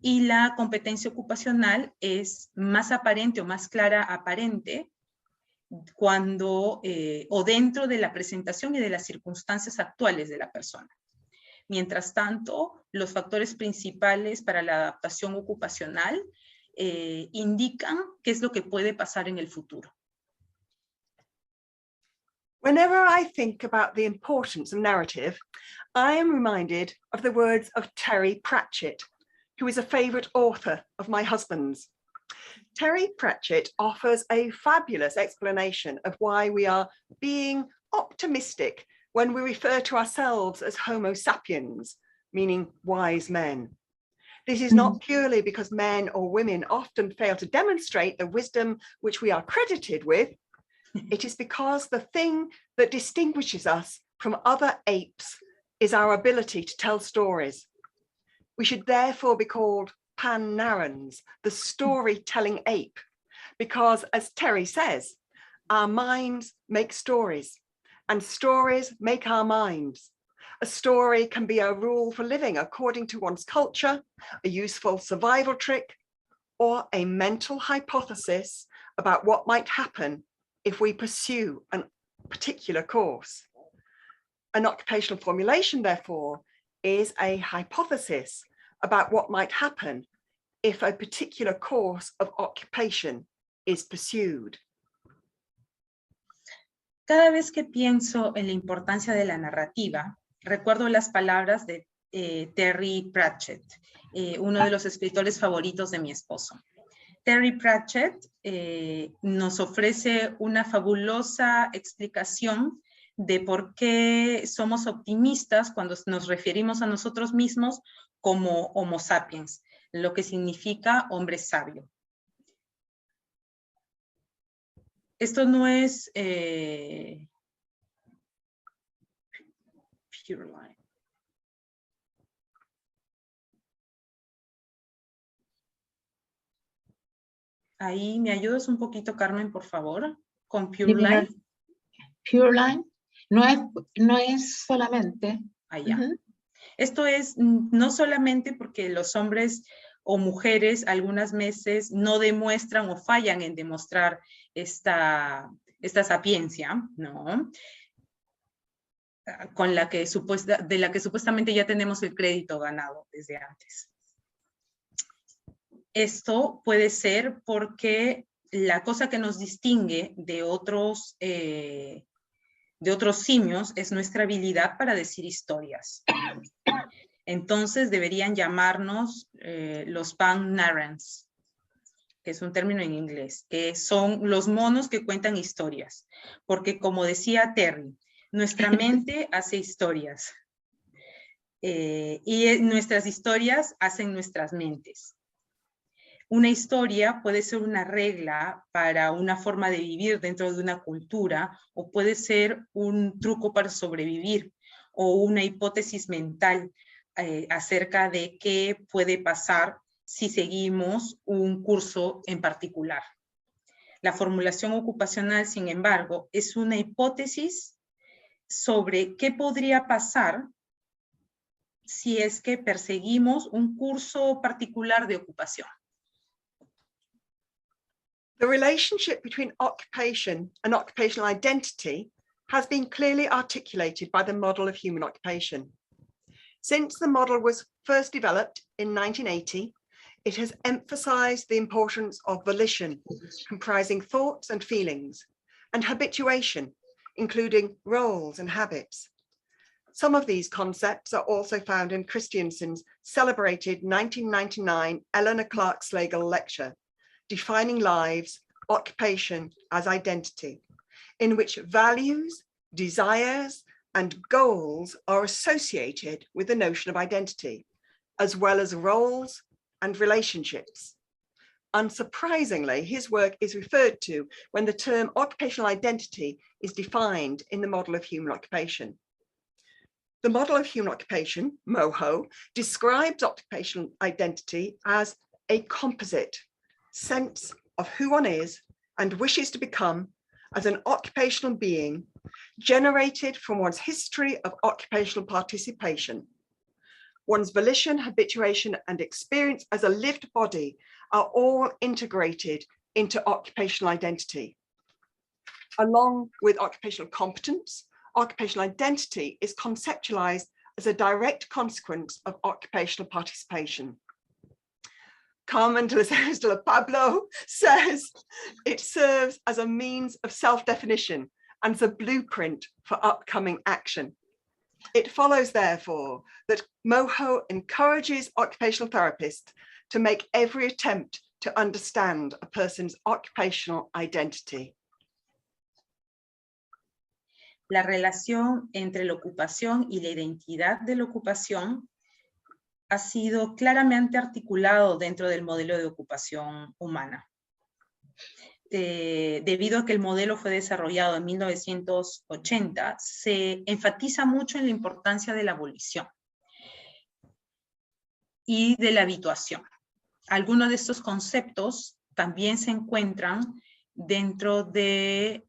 y la competencia ocupacional es más aparente o más clara aparente cuando o dentro de la presentación y de las circunstancias actuales de la persona. Mientras tanto, los factores principales para la adaptación ocupacional indican qué es lo que puede pasar en el futuro. Whenever I think about the importance of narrative, I am reminded of the words of Terry Pratchett, who is a favorite author of my husband's. Terry Pratchett offers a fabulous explanation of why we are being optimistic when we refer to ourselves as Homo sapiens, meaning wise men. This is not purely because men or women often fail to demonstrate the wisdom which we are credited with. It is because the thing that distinguishes us from other apes is our ability to tell stories. We should therefore be called Pan-Narrans, the storytelling ape, because, as Terry says, our minds make stories, and stories make our minds. A story can be a rule for living according to one's culture, a useful survival trick, or a mental hypothesis about what might happen if we pursue a particular course. An occupational formulation, therefore, is a hypothesis about what might happen if a particular course of occupation is pursued. Cada vez que pienso en la importancia de la narrativa, recuerdo las palabras de Terry Pratchett, uno de los escritores favoritos de mi esposo. Terry Pratchett nos ofrece una fabulosa explicación de por qué somos optimistas cuando nos referimos a nosotros mismos como Homo sapiens, lo que significa hombre sabio. Esto no es Pure Line. Ahí, ¿me ayudas un poquito, Carmen, por favor? Con Pure Line. Pure Line no es solamente. Allá. Esto es no solamente porque los hombres o mujeres algunas veces no demuestran o fallan en demostrar esta sapiencia, ¿no? De la que supuestamente ya tenemos el crédito ganado desde antes. Esto puede ser porque la cosa que nos distingue de otros simios es nuestra habilidad para decir historias. Entonces deberían llamarnos los Pan-Narrans, que es un término en inglés, que son los monos que cuentan historias. Porque como decía Terry, nuestra mente hace historias. Y nuestras historias hacen nuestras mentes. Una historia puede ser una regla para una forma de vivir dentro de una cultura, o puede ser un truco para sobrevivir, o una hipótesis mental acerca de qué puede pasar si seguimos un curso en particular. La formulación ocupacional, sin embargo, es una hipótesis sobre qué podría pasar si es que perseguimos un curso particular de ocupación. The relationship between occupation and occupational identity has been clearly articulated by the model of human occupation. Since the model was first developed in 1980, it has emphasized the importance of volition, comprising thoughts and feelings, and habituation, including roles and habits. Some of these concepts are also found in Christiansen's celebrated 1999 Eleanor Clark Slagle lecture, Defining Lives, Occupation as Identity, in which values, desires, and goals are associated with the notion of identity, as well as roles and relationships. Unsurprisingly, his work is referred to when the term occupational identity is defined in the model of human occupation. The model of human occupation, MOHO, describes occupational identity as a composite sense of who one is and wishes to become as an occupational being, generated from one's history of occupational participation. One's volition, habituation, and experience as a lived body are all integrated into occupational identity. Along with occupational competence, occupational identity is conceptualized as a direct consequence of occupational participation. Carmen de la Pablo says it serves as a means of self-definition and the blueprint for upcoming action. It follows, therefore, that MOHO encourages occupational therapists to make every attempt to understand a person's occupational identity. La relación entre la ocupación y la identidad de la ocupación ha sido claramente articulado dentro del modelo de ocupación humana. Debido a que el modelo fue desarrollado en 1980, se enfatiza mucho en la importancia de la abolición y de la habituación. Algunos de estos conceptos también se encuentran dentro de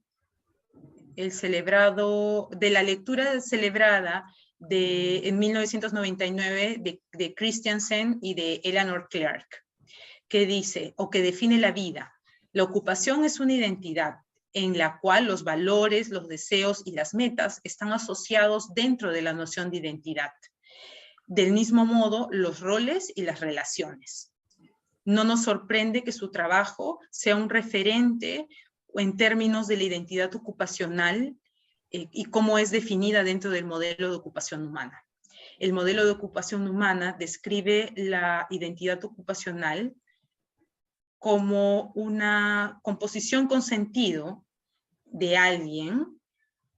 la lectura celebrada en 1999 de Christiansen y de Eleanor Clark, que dice, o que define la vida. La ocupación es una identidad en la cual los valores, los deseos y las metas están asociados dentro de la noción de identidad. Del mismo modo, los roles y las relaciones. No nos sorprende que su trabajo sea un referente en términos de la identidad ocupacional y cómo es definida dentro del modelo de ocupación humana. El modelo de ocupación humana describe la identidad ocupacional como una composición con sentido de alguien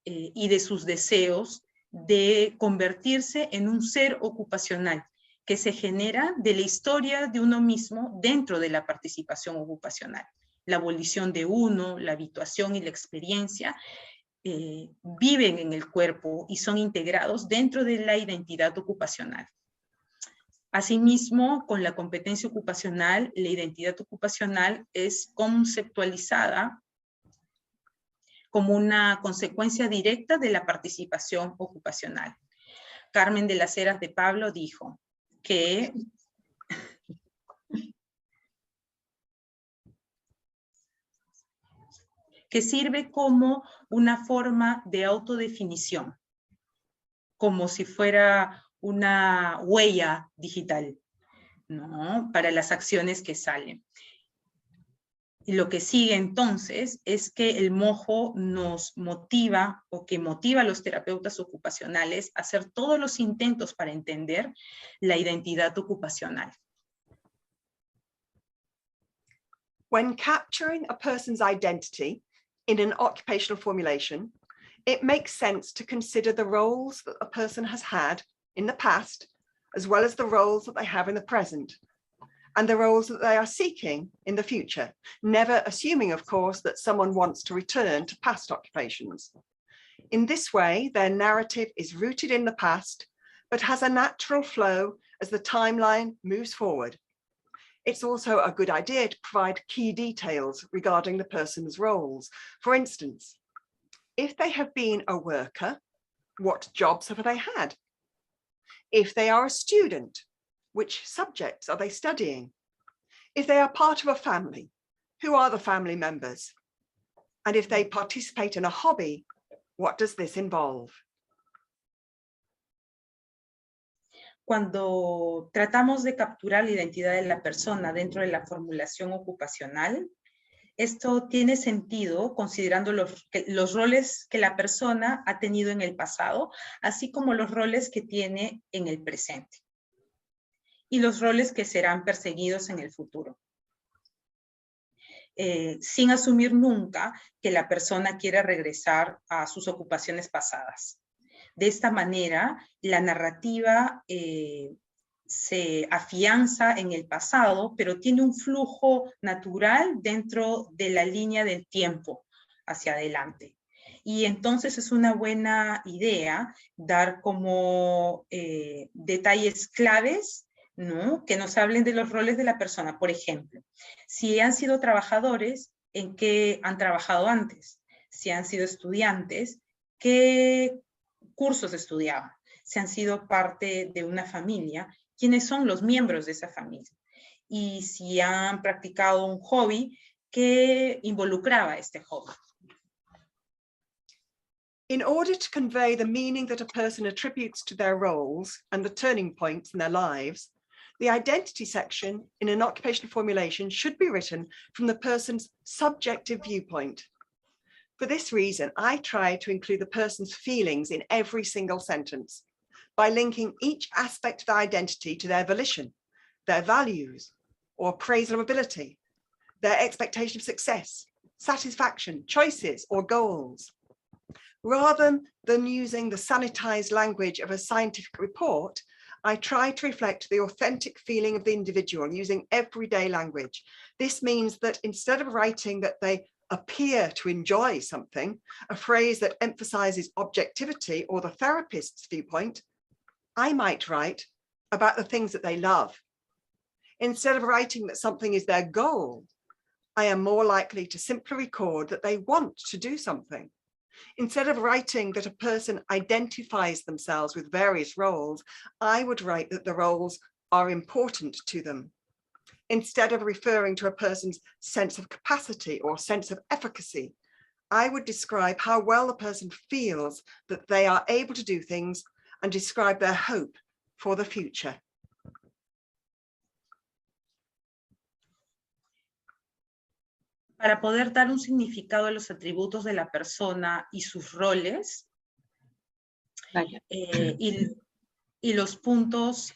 y de sus deseos de convertirse en un ser ocupacional que se genera de la historia de uno mismo dentro de la participación ocupacional. La abolición de uno, la habituación y la experiencia viven en el cuerpo y son integrados dentro de la identidad ocupacional. Asimismo, con la competencia ocupacional, la identidad ocupacional es conceptualizada como una consecuencia directa de la participación ocupacional. Carmen de las Heras de Pablo dijo que sirve como una forma de autodefinición, como si fuera una huella digital, ¿no? Para las acciones que salen. Y lo que sigue entonces es que el mojo nos motiva, o que motiva a los terapeutas ocupacionales a hacer todos los intentos para entender la identidad ocupacional. When capturing a person's identity in an occupational formulation, it makes sense to consider the roles that a person has had in the past, as well as the roles that they have in the present, and the roles that they are seeking in the future, never assuming, of course, that someone wants to return to past occupations. In this way, their narrative is rooted in the past, but has a natural flow as the timeline moves forward. It's also a good idea to provide key details regarding the person's roles. For instance, if they have been a worker, what jobs have they had? If they are a student, which subjects are they studying? If they are part of a family, who are the family members? And if they participate in a hobby, what does this involve? Cuando tratamos de capturar la identidad de la persona dentro de la formulación ocupacional, esto tiene sentido considerando los roles que la persona ha tenido en el pasado, así como los roles que tiene en el presente y los roles que serán perseguidos en el futuro. Sin asumir nunca que la persona quiera regresar a sus ocupaciones pasadas. De esta manera, la narrativa se afianza en el pasado, pero tiene un flujo natural dentro de la línea del tiempo hacia adelante. Y entonces es una buena idea dar como detalles claves, ¿no? Que nos hablen de los roles de la persona. Por ejemplo, si han sido trabajadores, ¿en qué han trabajado antes? Si han sido estudiantes, ¿qué cursos estudiaban? Si han sido parte de una familia, ¿quiénes son los miembros de esa familia? Y si han practicado un hobby, ¿qué involucraba este hobby? In order to convey the meaning that a person attributes to their roles and the turning points in their lives, the identity section in an occupational formulation should be written from the person's subjective viewpoint. For this reason, I try to include the person's feelings in every single sentence by linking each aspect of their identity to their volition, their values, or appraisal of ability, their expectation of success, satisfaction, choices, or goals. Rather than using the sanitized language of a scientific report, I try to reflect the authentic feeling of the individual using everyday language. This means that instead of writing that they appear to enjoy something, a phrase that emphasizes objectivity or the therapist's viewpoint, I might write about the things that they love. Instead of writing that something is their goal, I am more likely to simply record that they want to do something. Instead of writing that a person identifies themselves with various roles, I would write that the roles are important to them. Instead of referring to a person's sense of capacity or sense of efficacy, I would describe how well the person feels that they are able to do things and describe their hope for the future. Para poder dar un significado a los atributos de la persona y sus roles, y y los puntos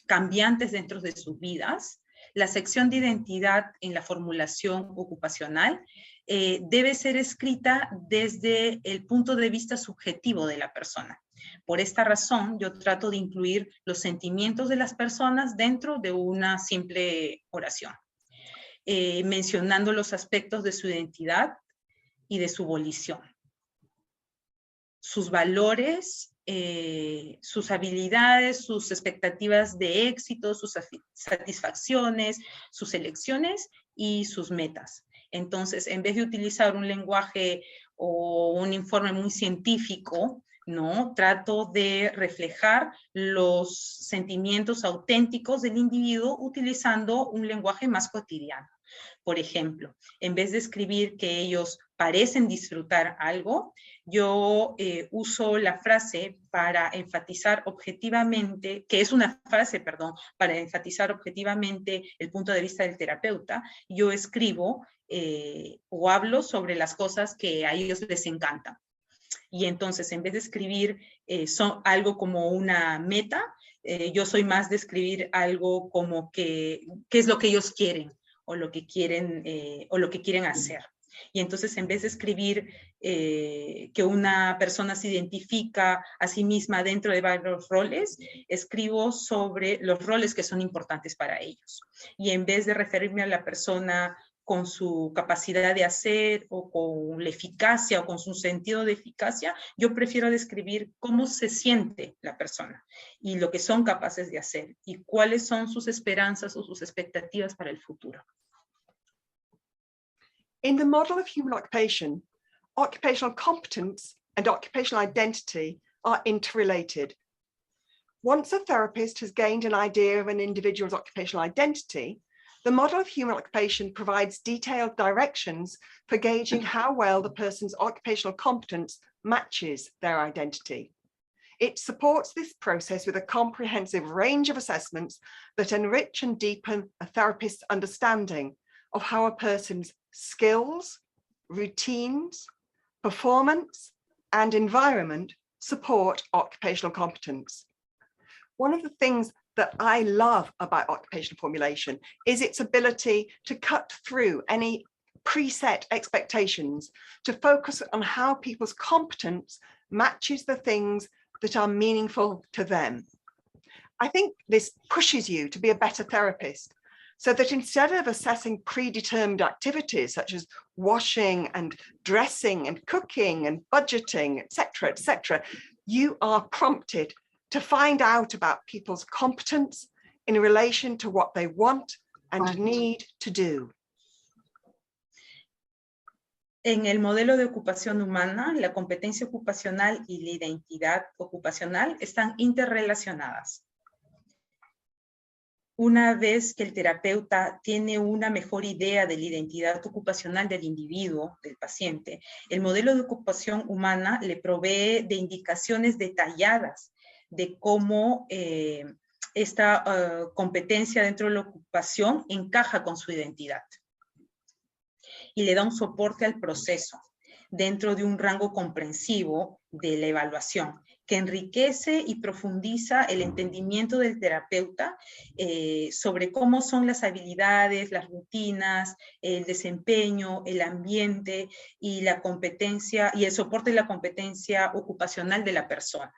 cambiantes dentro de sus vidas. La sección de identidad en la formulación ocupacional debe ser escrita desde el punto de vista subjetivo de la persona. Por esta razón, yo trato de incluir los sentimientos de las personas dentro de una simple oración, mencionando los aspectos de su identidad y de su volición, sus valores, sus habilidades, sus expectativas de éxito, sus satisfacciones, sus elecciones y sus metas. Entonces, en vez de utilizar un lenguaje o un informe muy científico, ¿no? Trato de reflejar los sentimientos auténticos del individuo utilizando un lenguaje más cotidiano. Por ejemplo, en vez de escribir que ellos parecen disfrutar algo, yo uso la frase para enfatizar objetivamente, que es una frase, perdón, para enfatizar objetivamente el punto de vista del terapeuta. Yo escribo o hablo sobre las cosas que a ellos les encantan. Y entonces, en vez de escribir algo como una meta, yo soy más de escribir algo como qué es lo que ellos quieren o lo que quieren hacer. Y entonces, en vez de escribir que una persona se identifica a sí misma dentro de varios roles, escribo sobre los roles que son importantes para ellos. Y en vez de referirme a la persona con su capacidad de hacer o con la eficacia o con su sentido de eficacia, yo prefiero describir cómo se siente la persona y lo que son capaces de hacer y cuáles son sus esperanzas o sus expectativas para el futuro. In the model of human occupation, occupational competence and occupational identity are interrelated. Once a therapist has gained an idea of an individual's occupational identity, the model of human occupation provides detailed directions for gauging how well the person's occupational competence matches their identity. It supports this process with a comprehensive range of assessments that enrich and deepen a therapist's understanding of how a person's skills, routines, performance, and environment support occupational competence. One of the things that I love about occupational formulation is its ability to cut through any preset expectations to focus on how people's competence matches the things that are meaningful to them. I think this pushes you to be a better therapist, so that instead of assessing predetermined activities such as washing and dressing and cooking and budgeting, etc., you are prompted to find out about people's competence in relation to what they want and need to do. En el modelo de ocupación humana, la competencia ocupacional y la identidad ocupacional están interrelacionadas. Una vez que el terapeuta tiene una mejor idea de la identidad ocupacional del individuo, del paciente, el modelo de ocupación humana le provee de indicaciones detalladas de cómo esta competencia dentro de la ocupación encaja con su identidad. Y le da un soporte al proceso dentro de un rango comprensivo de la evaluación, que enriquece y profundiza el entendimiento del terapeuta sobre cómo son las habilidades, las rutinas, el desempeño, el ambiente y la competencia y el soporte de la competencia ocupacional de la persona.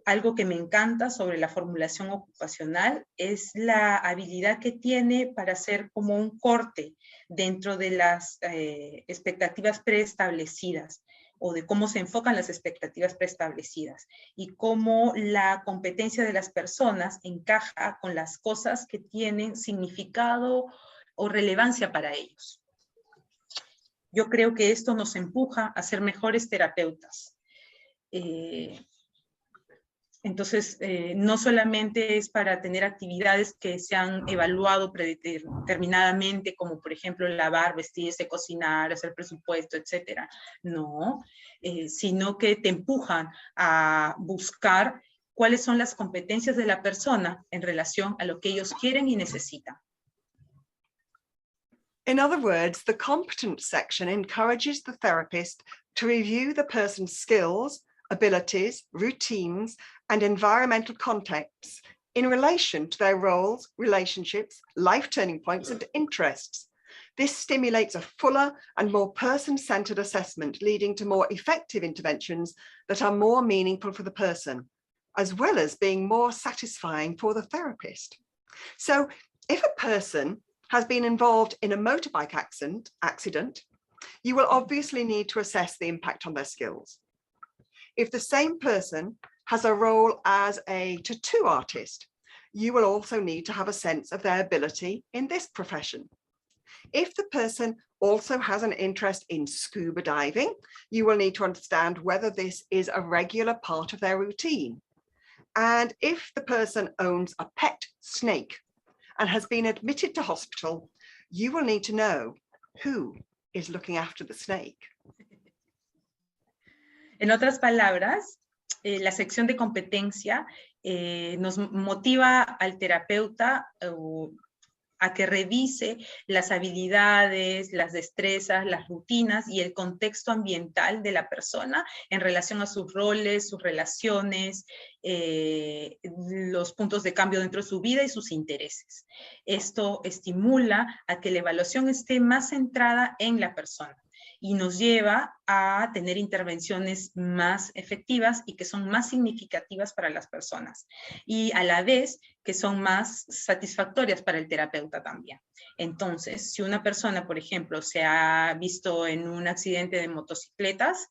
Algo que me encanta sobre la formulación ocupacional es la habilidad que tiene para hacer como un corte dentro de las expectativas preestablecidas o de cómo se enfocan las expectativas preestablecidas y cómo la competencia de las personas encaja con las cosas que tienen significado o relevancia para ellos. Yo creo que esto nos empuja a ser mejores terapeutas. Entonces, no solamente es para tener actividades que se han evaluado predeterminadamente, como por ejemplo lavar, vestirse, cocinar, hacer presupuesto, etcétera. No, sino que te empujan a buscar cuáles son las competencias de la persona en relación a lo que ellos quieren y necesitan. In other words, the competence section encourages the therapist to review the person's skills, abilities, routines, and environmental contexts in relation to their roles, relationships, life turning points, and interests. This stimulates a fuller and more person-centered assessment, leading to more effective interventions that are more meaningful for the person, as well as being more satisfying for the therapist. So if a person has been involved in a motorbike accident, you will obviously need to assess the impact on their skills. If the same person has a role as a tattoo artist, you will also need to have a sense of their ability in this profession. If the person also has an interest in scuba diving, you will need to understand whether this is a regular part of their routine. And if the person owns a pet snake and has been admitted to hospital, you will need to know who is looking after the snake. En otras palabras, la sección de competencia nos motiva al terapeuta a que revise las habilidades, las destrezas, las rutinas y el contexto ambiental de la persona en relación a sus roles, sus relaciones, los puntos de cambio dentro de su vida y sus intereses. Esto estimula a que la evaluación esté más centrada en la persona y nos lleva a tener intervenciones más efectivas y que son más significativas para las personas y a la vez que son más satisfactorias para el terapeuta también. Entonces, si una persona, por ejemplo, se ha visto en un accidente de motocicletas,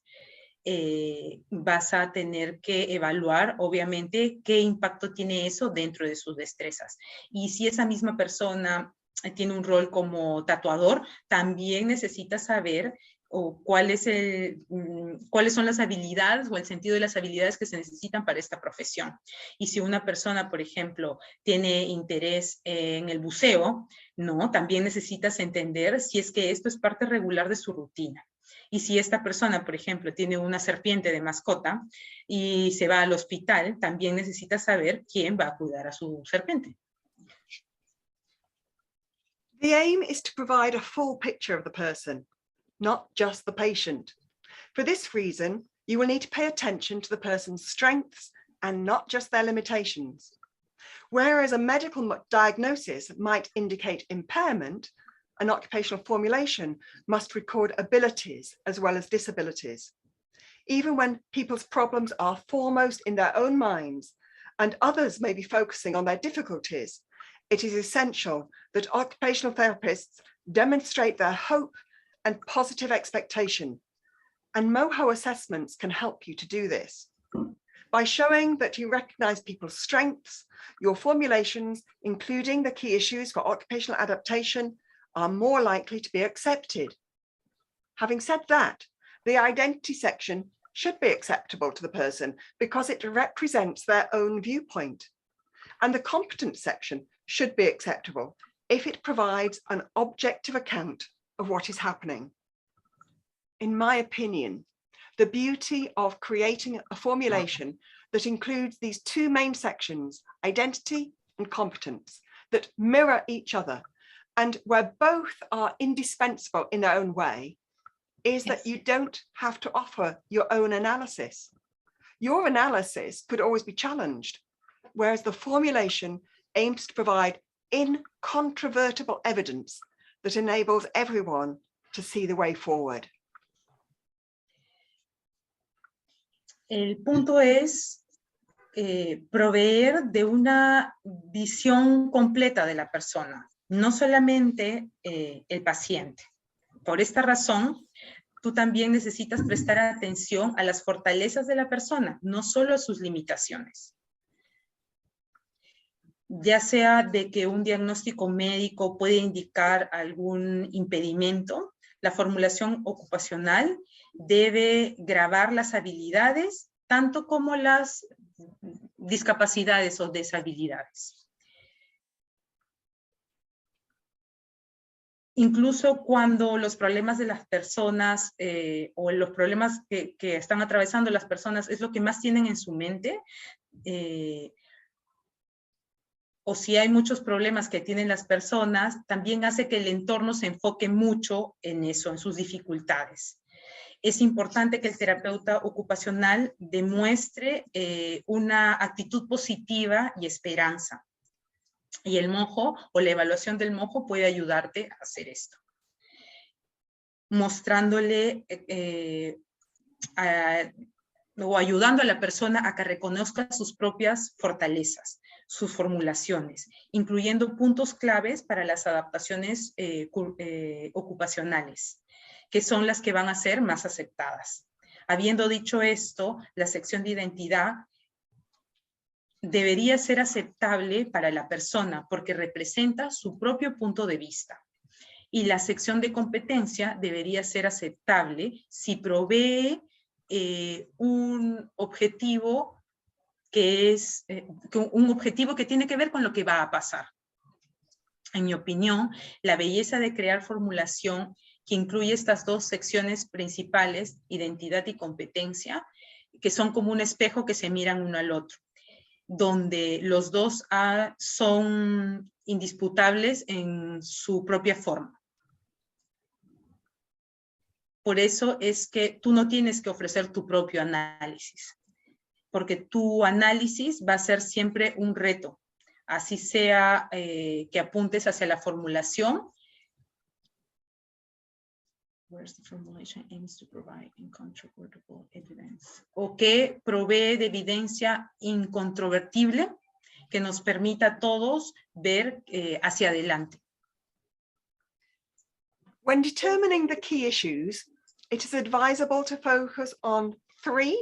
vas a tener que evaluar, obviamente, qué impacto tiene eso dentro de sus destrezas. Y si esa misma persona tiene un rol como tatuador, también necesita saber o cuáles son las habilidades o el sentido de las habilidades que se necesitan para esta profesión. Y si una persona, por ejemplo, tiene interés en el buceo, ¿no? También necesitas entender si es que esto es parte regular de su rutina. Y si esta persona, por ejemplo, tiene una serpiente de mascota y se va al hospital, también necesita saber quién va a cuidar a su serpiente. The aim is to provide a full picture of the person, not just the patient. For this reason, you will need to pay attention to the person's strengths and not just their limitations. Whereas a medical diagnosis might indicate impairment, an occupational formulation must record abilities as well as disabilities. Even when people's problems are foremost in their own minds and others may be focusing on their difficulties, it is essential that occupational therapists demonstrate their hope and positive expectation. And MOHO assessments can help you to do this. By showing that you recognize people's strengths, your formulations, including the key issues for occupational adaptation, are more likely to be accepted. Having said that, the identity section should be acceptable to the person because it represents their own viewpoint. And the competence section should be acceptable if it provides an objective account of what is happening. In my opinion, the beauty of creating a formulation that includes these two main sections, identity and competence, that mirror each other and where both are indispensable in their own way, is that you don't have to offer your own analysis. Your analysis could always be challenged, whereas the formulation aims to provide incontrovertible evidence that enables everyone to see the way forward. El punto es proveer de una visión completa de la persona, no solamente el paciente. Por esta razón, tú también necesitas prestar atención a las fortalezas de la persona, no solo a sus limitaciones. Ya sea de que un diagnóstico médico puede indicar algún impedimento, la formulación ocupacional debe grabar las habilidades, tanto como las discapacidades o deshabilidades. Incluso cuando los problemas de las personas o los problemas que están atravesando las personas es lo que más tienen en su mente, o si hay muchos problemas que tienen las personas, también hace que el entorno se enfoque mucho en eso, en sus dificultades. Es importante que el terapeuta ocupacional demuestre una actitud positiva y esperanza. Y el MOJO o la evaluación del MOJO puede ayudarte a hacer esto. Mostrándole o ayudando a la persona a que reconozca sus propias fortalezas, sus formulaciones, incluyendo puntos claves para las adaptaciones ocupacionales, que son las que van a ser más aceptadas. Habiendo dicho esto, la sección de identidad debería ser aceptable para la persona porque representa su propio punto de vista. Y la sección de competencia debería ser aceptable si provee un objetivo que tiene que ver con lo que va a pasar. En mi opinión, la belleza de crear formulación que incluye estas dos secciones principales, identidad y competencia, que son como un espejo que se miran uno al otro, donde los dos son indisputables en su propia forma. Por eso es que tú no tienes que ofrecer tu propio análisis, porque tu análisis va a ser siempre un reto, así sea que apuntes hacia la formulación. O que provee de evidencia incontrovertible que nos permita a todos ver hacia adelante. When determining the key issues, it is advisable to focus on 3,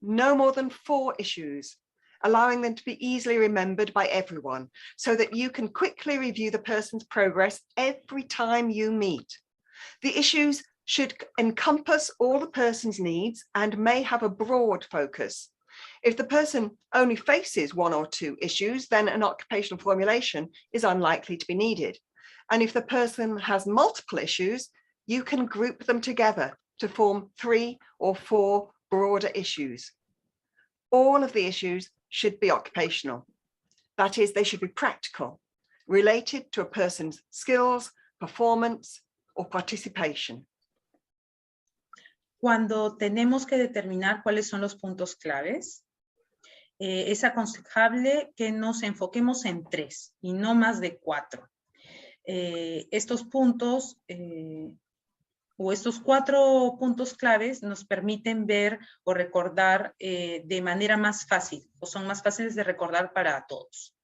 no more than 4 issues, allowing them to be easily remembered by everyone so that you can quickly review the person's progress every time you meet. The issues should encompass all the person's needs and may have a broad focus. If the person only faces 1 or 2 issues, then an occupational formulation is unlikely to be needed. And if the person has multiple issues, you can group them together to form 3 or 4 broader issues. All of the issues should be occupational. That is, they should be practical, related to a person's skills, performance, or participation. Cuando tenemos que determinar cuáles son los puntos claves, es aconsejable que nos enfoquemos en 3 y no más de 4. Estos puntos o estos 4 puntos claves nos permiten ver o recordar de manera más fácil, o son más fáciles de recordar para todos.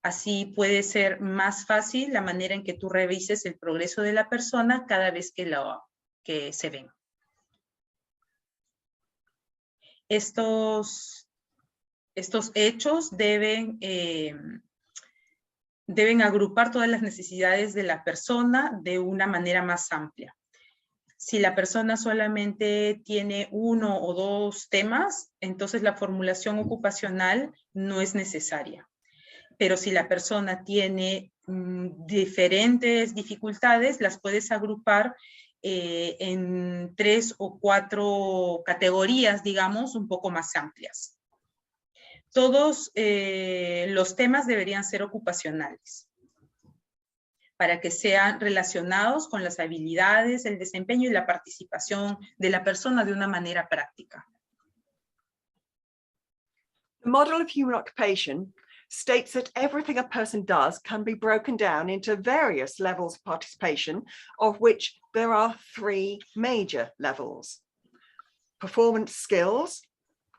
Así puede ser más fácil la manera en que tú revises el progreso de la persona cada vez que se ven. Estos hechos deben agrupar todas las necesidades de la persona de una manera más amplia. Si la persona solamente tiene 1 o 2 temas, entonces la formulación ocupacional no es necesaria. Pero si la persona tiene diferentes dificultades, las puedes agrupar en 3 o 4 categorías, digamos, un poco más amplias. Todos los temas deberían ser ocupacionales para que sean relacionados con las habilidades, el desempeño y la participación de la persona de una manera práctica. The model of human occupation states that everything a person does can be broken down into various levels of participation, of which there are 3 major levels: performance skills,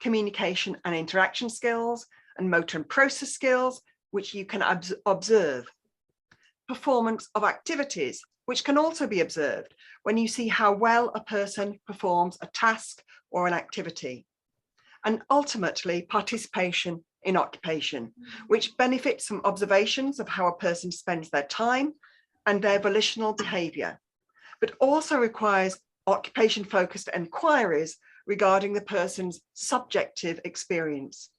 communication and interaction skills, and motor and process skills, which you can observe. Performance of activities, which can also be observed when you see how well a person performs a task or an activity. And ultimately, participation in occupation, which benefits from observations of how a person spends their time and their volitional behavior, but also requires occupation-focused inquiries regarding the person's subjective experience.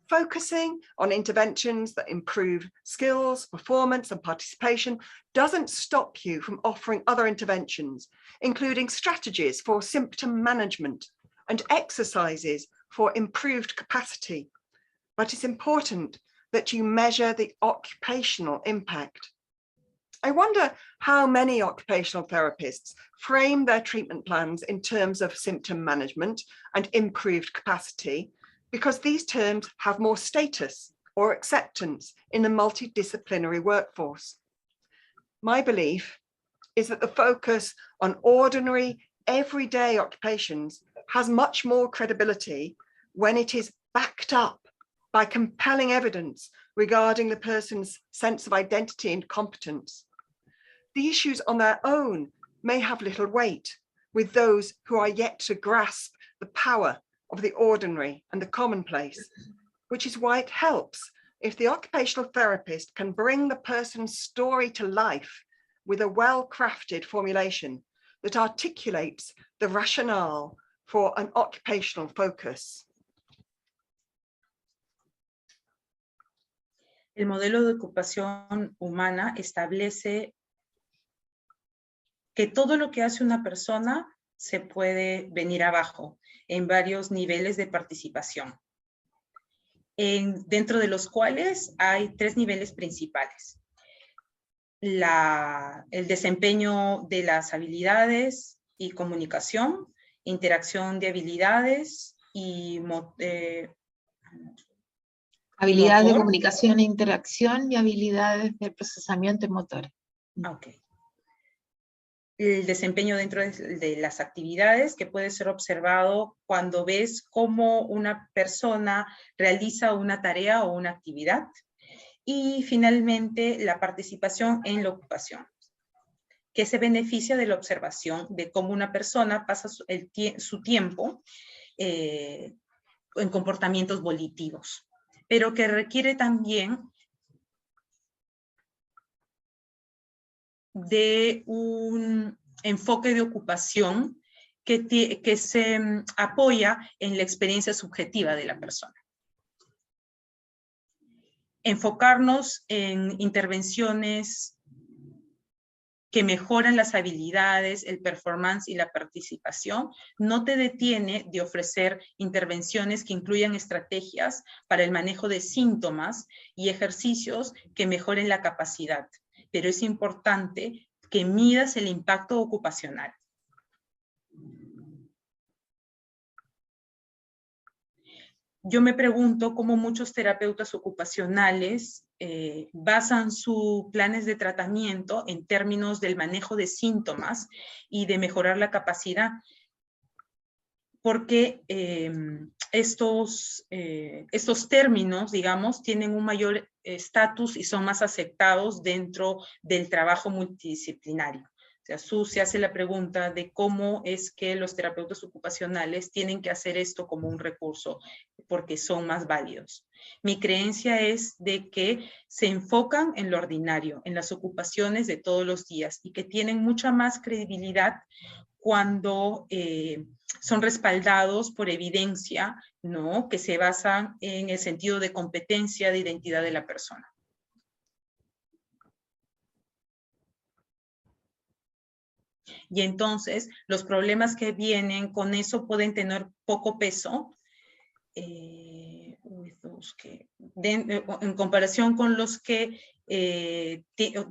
Focusing on interventions that improve skills, performance, and participation doesn't stop you from offering other interventions, including strategies for symptom management and exercises for improved capacity. But it's important that you measure the occupational impact. I wonder how many occupational therapists frame their treatment plans in terms of symptom management and improved capacity, because these terms have more status or acceptance in the multidisciplinary workforce. My belief is that the focus on ordinary, everyday occupations has much more credibility when it is backed up by compelling evidence regarding the person's sense of identity and competence. The issues on their own may have little weight with those who are yet to grasp the power of the ordinary and the commonplace, which is why it helps if the occupational therapist can bring the person's story to life with a well-crafted formulation that articulates the rationale for an occupational focus. El modelo de ocupación humana establece que todo lo que hace una persona se puede venir abajo en varios niveles de participación, dentro de los cuales hay 3 niveles principales. El desempeño de las habilidades y comunicación, interacción de habilidades y habilidades de motor. comunicación e interacción y habilidades de procesamiento motor. Okay. El desempeño dentro de las actividades, que puede ser observado cuando ves cómo una persona realiza una tarea o una actividad. Y finalmente, la participación en la ocupación, que se beneficia de la observación de cómo una persona pasa su tiempo en comportamientos volitivos, pero que requiere también de un enfoque de ocupación que se apoya en la experiencia subjetiva de la persona. Enfocarnos en intervenciones que mejoran las habilidades, el performance y la participación, no te detiene de ofrecer intervenciones que incluyan estrategias para el manejo de síntomas y ejercicios que mejoren la capacidad. Pero es importante que midas el impacto ocupacional. Yo me pregunto cómo muchos terapeutas ocupacionales basan sus planes de tratamiento en términos del manejo de síntomas y de mejorar la capacidad, porque estos términos, digamos, tienen un mayor estatus y son más aceptados dentro del trabajo multidisciplinario. O sea, se hace la pregunta de cómo es que los terapeutas ocupacionales tienen que hacer esto como un recurso, porque son más válidos. Mi creencia es de que se enfocan en lo ordinario, en las ocupaciones de todos los días, y que tienen mucha más credibilidad cuando son respaldados por evidencia, ¿no?, que se basan en el sentido de competencia, de identidad de la persona. Y entonces los problemas que vienen con eso pueden tener poco peso en comparación con los que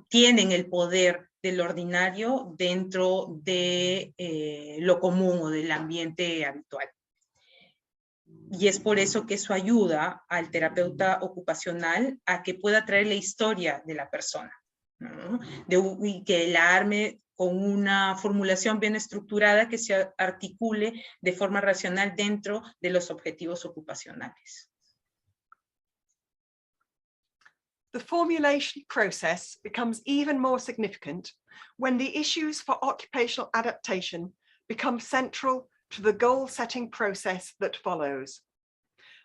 tienen el poder del ordinario dentro de lo común o del ambiente habitual. Y es por eso que eso ayuda al terapeuta ocupacional a que pueda traer la historia de la persona, ¿no? Y que la arme con una formulación bien estructurada que se articule de forma racional dentro de los objetivos ocupacionales. The formulation process becomes even more significant when the issues for occupational adaptation become central to the goal-setting process that follows.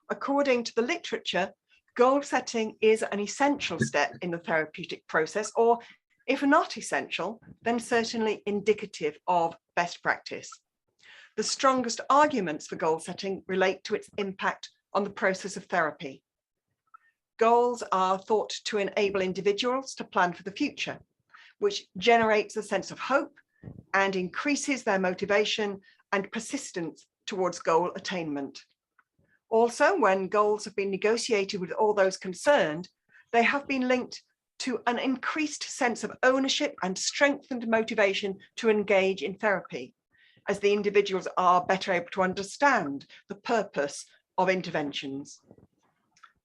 According to the literature, goal setting is an essential step in the therapeutic process, or if not essential, then certainly indicative of best practice. The strongest arguments for goal setting relate to its impact on the process of therapy. Goals are thought to enable individuals to plan for the future, which generates a sense of hope and increases their motivation and persistence towards goal attainment. Also, when goals have been negotiated with all those concerned, they have been linked to an increased sense of ownership and strengthened motivation to engage in therapy, as the individuals are better able to understand the purpose of interventions.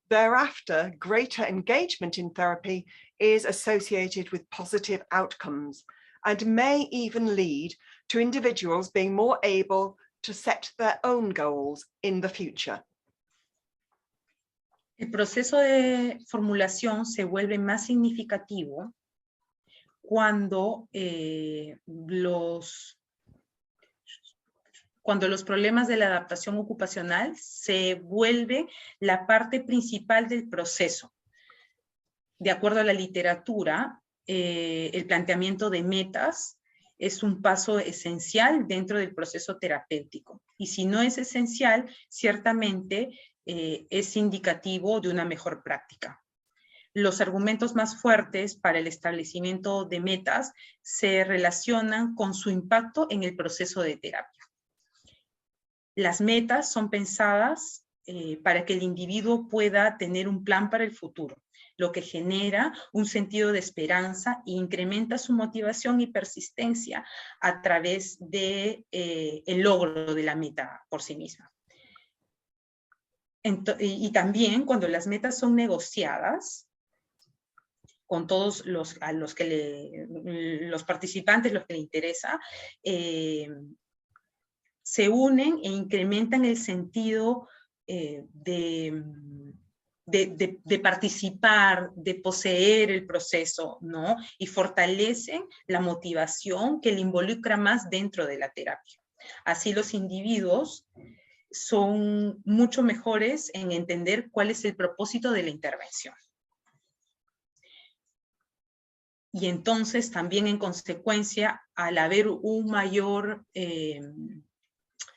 Thereafter, greater engagement in therapy is associated with positive outcomes and may even lead to individuals being more able to set their own goals in the future. El proceso de formulación se vuelve más significativo cuando los problemas de la adaptación ocupacional se vuelven la parte principal del proceso. De acuerdo a la literatura, el planteamiento de metas es un paso esencial dentro del proceso terapéutico. Y si no es esencial, ciertamente es indicativo de una mejor práctica. Los argumentos más fuertes para el establecimiento de metas se relacionan con su impacto en el proceso de terapia. Las metas son pensadas para que el individuo pueda tener un plan para el futuro, lo que genera un sentido de esperanza e incrementa su motivación y persistencia a través de el logro de la meta por sí misma. Y también cuando las metas son negociadas con todos los participantes, los que le interesa, se unen e incrementan el sentido de participar, de poseer el proceso, ¿no? Y fortalecen la motivación que le involucra más dentro de la terapia. Así los individuos son mucho mejores en entender cuál es el propósito de la intervención. Y entonces también en consecuencia, al haber un mayor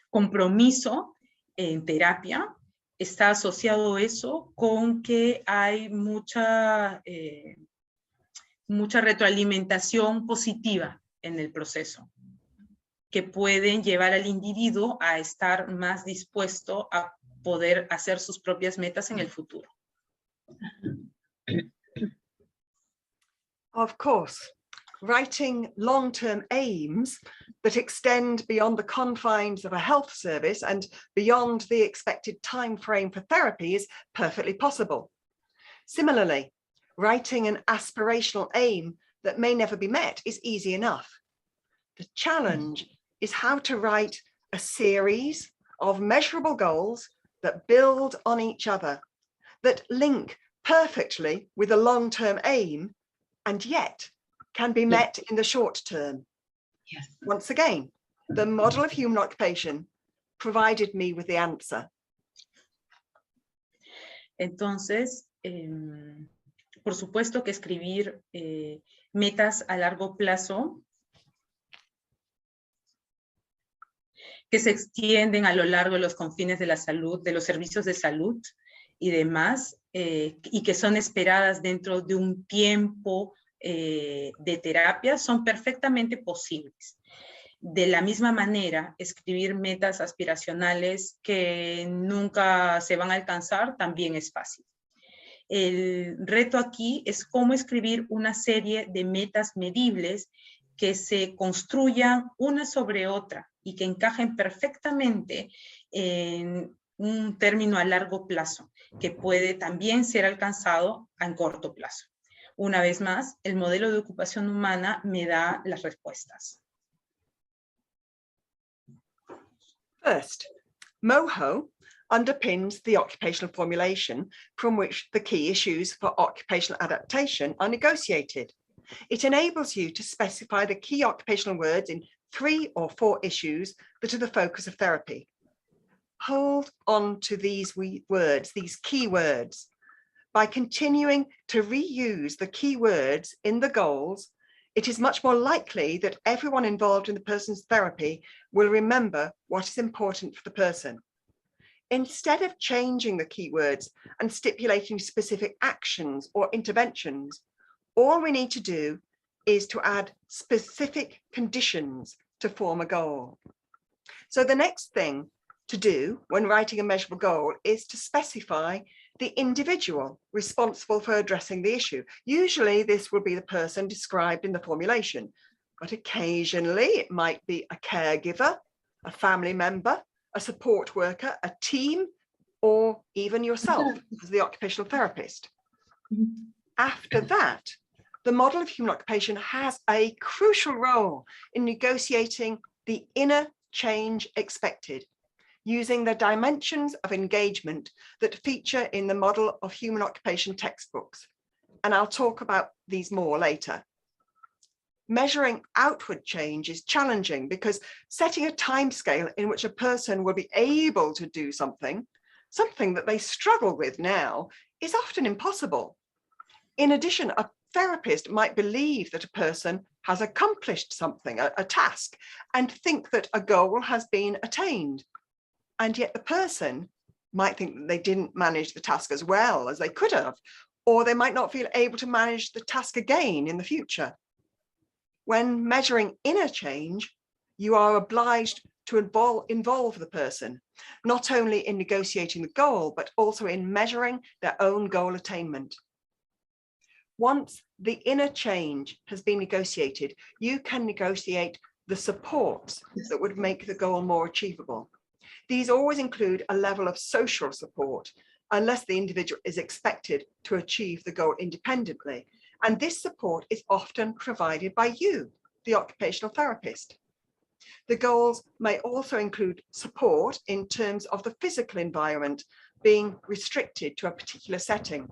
compromiso en terapia, está asociado eso con que hay mucha retroalimentación positiva en el proceso, que pueden llevar al individuo a estar más dispuesto a poder hacer sus propias metas en el futuro. Of course, writing long-term aims that extend beyond the confines of a health service and beyond the expected time frame for therapy is perfectly possible. Similarly, writing an aspirational aim that may never be met is easy enough. The challenge is how to write a series of measurable goals that build on each other, that link perfectly with a long-term aim, and yet can be met in the short term. Yes. Once again, the model of human occupation provided me with the answer. Entonces, por supuesto que escribir metas a largo plazo que se extienden a lo largo de los confines de la salud, de los servicios de salud y demás, y que son esperadas dentro de un tiempo de terapia, son perfectamente posibles. De la misma manera, escribir metas aspiracionales que nunca se van a alcanzar también es fácil. El reto aquí es cómo escribir una serie de metas medibles que se construyan una sobre otra y que encajen perfectamente en un término a largo plazo, que puede también ser alcanzado en corto plazo. Una vez más, el modelo de ocupación humana me da las respuestas. First, MOHO underpins the occupational formulation from which the key issues for occupational adaptation are negotiated. It enables you to specify the key occupational words in 3 or 4 issues that are the focus of therapy. Hold on to these words, these key words. By continuing to reuse the key words in the goals, it is much more likely that everyone involved in the person's therapy will remember what is important for the person. Instead of changing the keywords and stipulating specific actions or interventions, all we need to do is to add specific conditions to form a goal. So the next thing to do when writing a measurable goal is to specify the individual responsible for addressing the issue. Usually this will be the person described in the formulation, but occasionally it might be a caregiver, a family member, a support worker, a team, or even yourself as the occupational therapist. After that, the model of human occupation has a crucial role in negotiating the inner change expected, using the dimensions of engagement that feature in the model of human occupation textbooks. And I'll talk about these more later. Measuring outward change is challenging because setting a timescale in which a person will be able to do something that they struggle with now, is often impossible. In addition, a therapist might believe that a person has accomplished something, a task, and think that a goal has been attained. And yet the person might think that they didn't manage the task as well as they could have, or they might not feel able to manage the task again in the future. When measuring inner change, you are obliged to involve the person, not only in negotiating the goal, but also in measuring their own goal attainment. Once the inner change has been negotiated, you can negotiate the supports that would make the goal more achievable. These always include a level of social support, unless the individual is expected to achieve the goal independently. And this support is often provided by you, the occupational therapist. The goals may also include support in terms of the physical environment being restricted to a particular setting.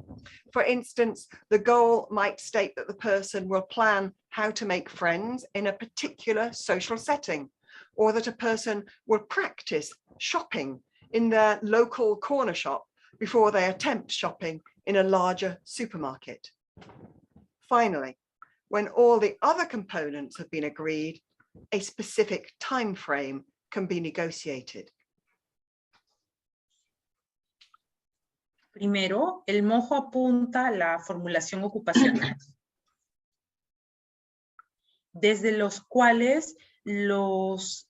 For instance, the goal might state that the person will plan how to make friends in a particular social setting, or that a person will practice shopping in their local corner shop before they attempt shopping in a larger supermarket. Finally, when all the other components have been agreed, a specific time frame can be negotiated. Primero, el mojo apunta la formulación ocupacional, desde los cuales los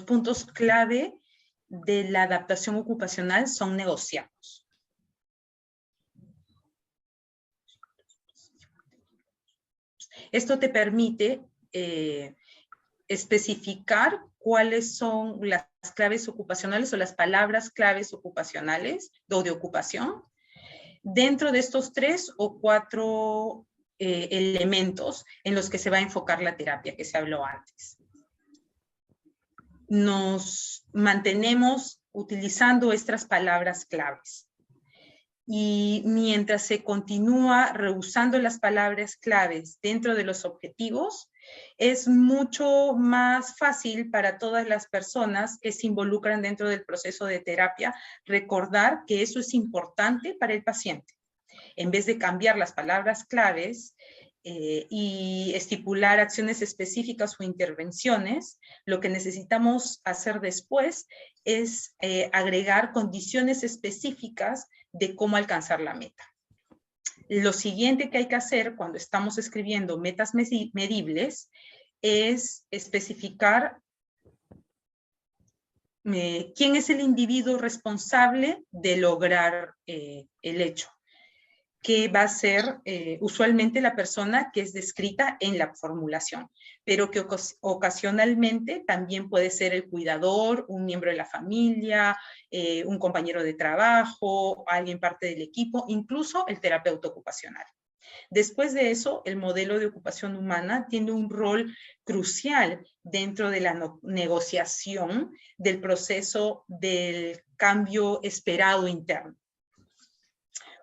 puntos clave de la adaptación ocupacional son negociados. Esto te permite especificar cuáles son las claves ocupacionales o las palabras claves ocupacionales o de ocupación dentro de estos 3 o 4 elementos en los que se va a enfocar la terapia que se habló antes. Nos mantenemos utilizando estas palabras claves. Y mientras se continúa rehusando las palabras claves dentro de los objetivos, es mucho más fácil para todas las personas que se involucran dentro del proceso de terapia recordar que eso es importante para el paciente. En vez de cambiar las palabras claves y estipular acciones específicas o intervenciones, lo que necesitamos hacer después es agregar condiciones específicas de cómo alcanzar la meta. Lo siguiente que hay que hacer cuando estamos escribiendo metas medibles es especificar quién es el individuo responsable de lograr el hecho, que va a ser usualmente la persona que es descrita en la formulación, pero que ocasionalmente también puede ser el cuidador, un miembro de la familia, un compañero de trabajo, alguien parte del equipo, incluso el terapeuta ocupacional. Después de eso, el modelo de ocupación humana tiene un rol crucial dentro de la negociación del proceso del cambio esperado interno,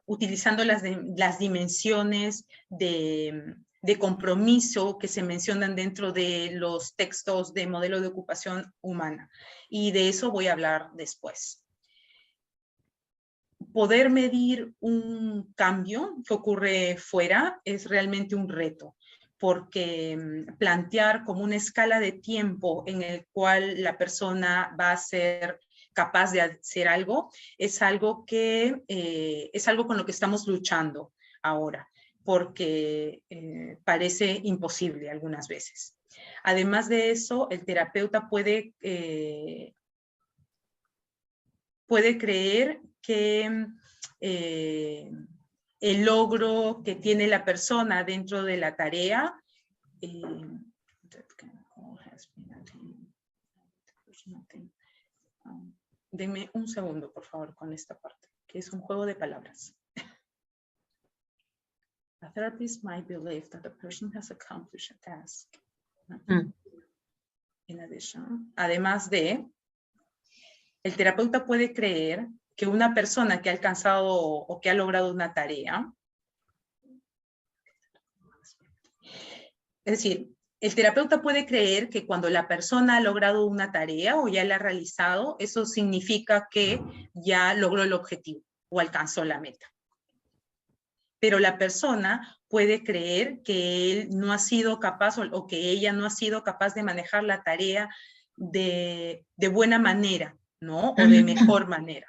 utilizando las dimensiones de compromiso que se mencionan dentro de los textos de modelo de ocupación humana. Y de eso voy a hablar después. Poder medir un cambio que ocurre fuera es realmente un reto, porque plantear como una escala de tiempo en el cual la persona va a ser capaz de hacer algo, es algo con lo que estamos luchando ahora, porque parece imposible algunas veces. Además de eso, el terapeuta puede creer que el logro que tiene la persona dentro de la tarea denme un segundo, por favor, con esta parte, que es un juego de palabras. A therapist might believe that the person has accomplished a task. In addition, además de, el terapeuta puede creer que una persona que ha alcanzado o que ha logrado una tarea, es decir, el terapeuta puede creer que cuando la persona ha logrado una tarea o ya la ha realizado, eso significa que ya logró el objetivo o alcanzó la meta. Pero la persona puede creer que él no ha sido capaz o que ella no ha sido capaz de manejar la tarea de buena manera, ¿no? O de mejor manera.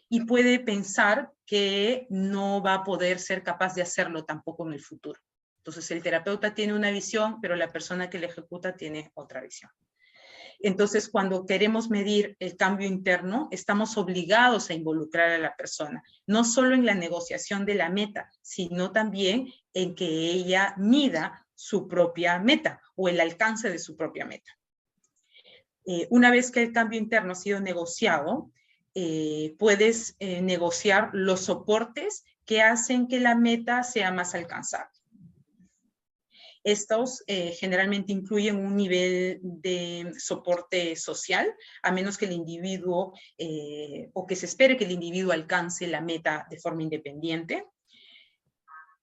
Y puede pensar que no va a poder ser capaz de hacerlo tampoco en el futuro. Entonces el terapeuta tiene una visión, pero la persona que la ejecuta tiene otra visión. Entonces, cuando queremos medir el cambio interno, estamos obligados a involucrar a la persona, no solo en la negociación de la meta, sino también en que ella mida su propia meta o el alcance de su propia meta. Una vez que el cambio interno ha sido negociado, puedes negociar los soportes que hacen que la meta sea más alcanzable. Estos generalmente incluyen un nivel de soporte social, a menos que el individuo, o que se espere que el individuo alcance la meta de forma independiente.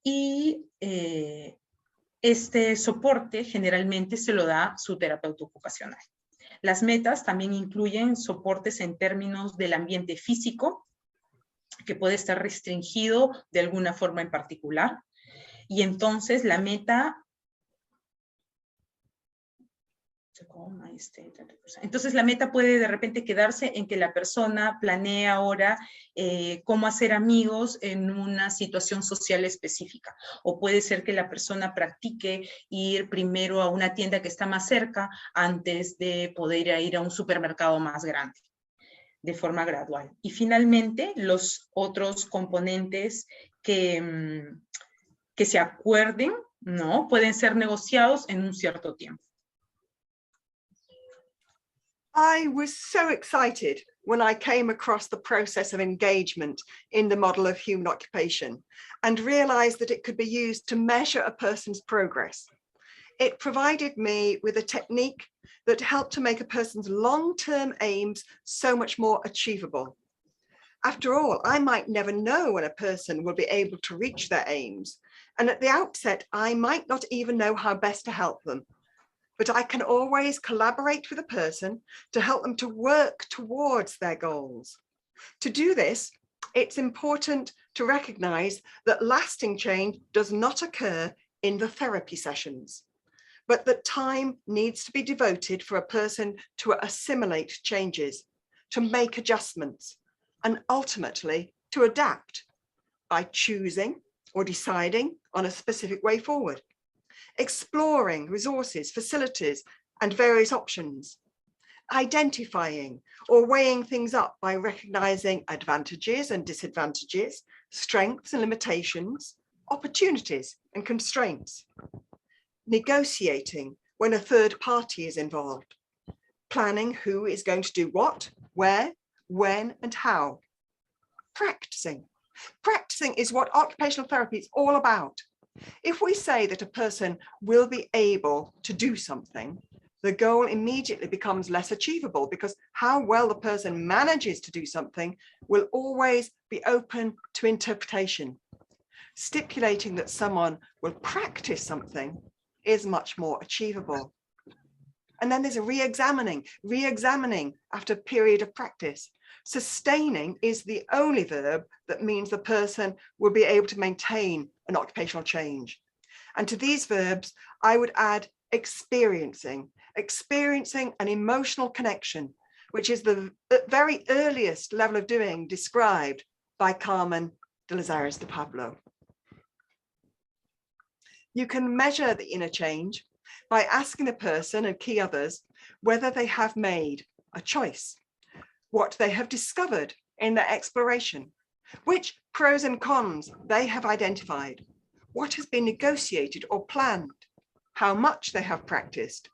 Y este soporte generalmente se lo da su terapeuta ocupacional. Las metas también incluyen soportes en términos del ambiente físico, que puede estar restringido de alguna forma en particular. Y entonces la meta... Entonces la meta puede de repente quedarse en que la persona planee ahora cómo hacer amigos en una situación social específica. O puede ser que la persona practique ir primero a una tienda que está más cerca antes de poder ir a un supermercado más grande, de forma gradual. Y finalmente los otros componentes que se acuerden, ¿no? Pueden ser negociados en un cierto tiempo. I was so excited when I came across the process of engagement in the model of human occupation and realized that it could be used to measure a person's progress. It provided me with a technique that helped to make a person's long-term aims so much more achievable. After all, I might never know when a person will be able to reach their aims. And at the outset, I might not even know how best to help them. But I can always collaborate with a person to help them to work towards their goals. To do this, it's important to recognize that lasting change does not occur in the therapy sessions, but that time needs to be devoted for a person to assimilate changes, to make adjustments, and ultimately to adapt by choosing or deciding on a specific way forward. Exploring resources, facilities, and various options, identifying or weighing things up by recognizing advantages and disadvantages, strengths and limitations, opportunities and constraints, negotiating when a third party is involved, planning who is going to do what, where, when, and how, practicing. Practicing is what occupational therapy is all about. If we say that a person will be able to do something, the goal immediately becomes less achievable because how well the person manages to do something will always be open to interpretation. Stipulating that someone will practice something is much more achievable. And then there's a re-examining after a period of practice. Sustaining is the only verb that means the person will be able to maintain an occupational change. And to these verbs, I would add experiencing an emotional connection, which is the very earliest level of doing described by Carmen de Lazares de Pablo. You can measure the inner change by asking the person and key others whether they have made a choice, what they have discovered in their exploration, which pros and cons they have identified, what has been negotiated or planned, how much they have practiced,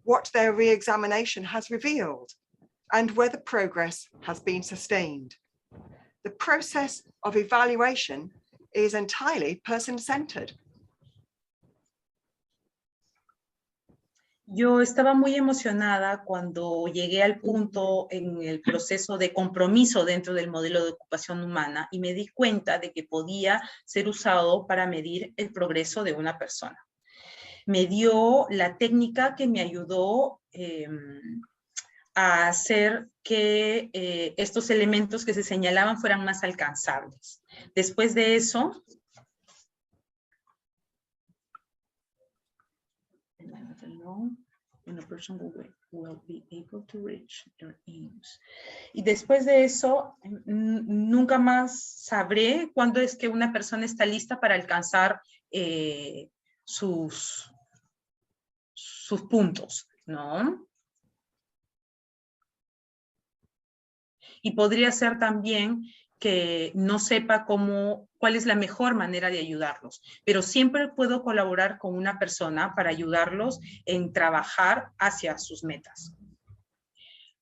what their re-examination has revealed, and whether progress has been sustained. The process of evaluation is entirely person-centered. Yo estaba muy emocionada cuando llegué al punto en el proceso de compromiso dentro del modelo de ocupación humana y me di cuenta de que podía ser usado para medir el progreso de una persona. Me dio la técnica que me ayudó a hacer que estos elementos que se señalaban fueran más alcanzables. Después de eso, y después de eso, nunca más sabré cuándo es que una persona está lista para alcanzar sus puntos, ¿no? Y podría ser también que no sepa cuál es la mejor manera de ayudarlos, pero siempre puedo colaborar con una persona para ayudarlos en trabajar hacia sus metas.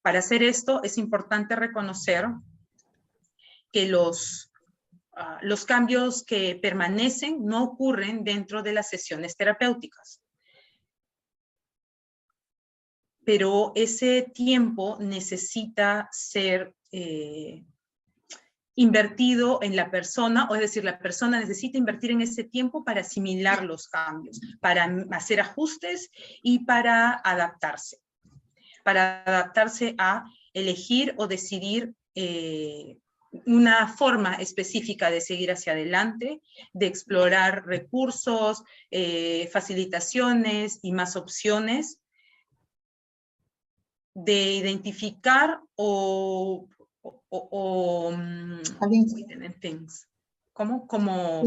Para hacer esto es importante reconocer que los cambios que permanecen no ocurren dentro de las sesiones terapéuticas. Pero ese tiempo necesita ser invertido en la persona, o es decir, la persona necesita invertir en ese tiempo para asimilar los cambios, para hacer ajustes y para adaptarse a elegir o decidir una forma específica de seguir hacia adelante, de explorar recursos, facilitaciones y más opciones, de identificar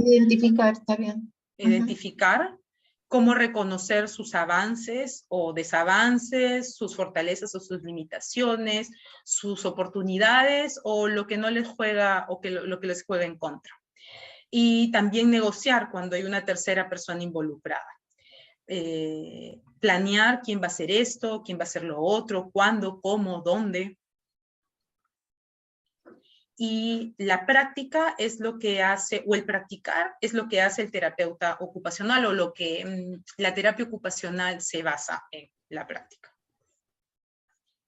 identificar, está bien. Identificar, cómo reconocer sus avances o desavances, sus fortalezas o sus limitaciones, sus oportunidades o lo que no les juega o lo que les juega en contra. Y también negociar cuando hay una tercera persona involucrada. Planear quién va a hacer esto, quién va a hacer lo otro, cuándo, cómo, dónde. Y la práctica es lo que hace, o el practicar es lo que hace el terapeuta ocupacional, o lo que la terapia ocupacional se basa en la práctica.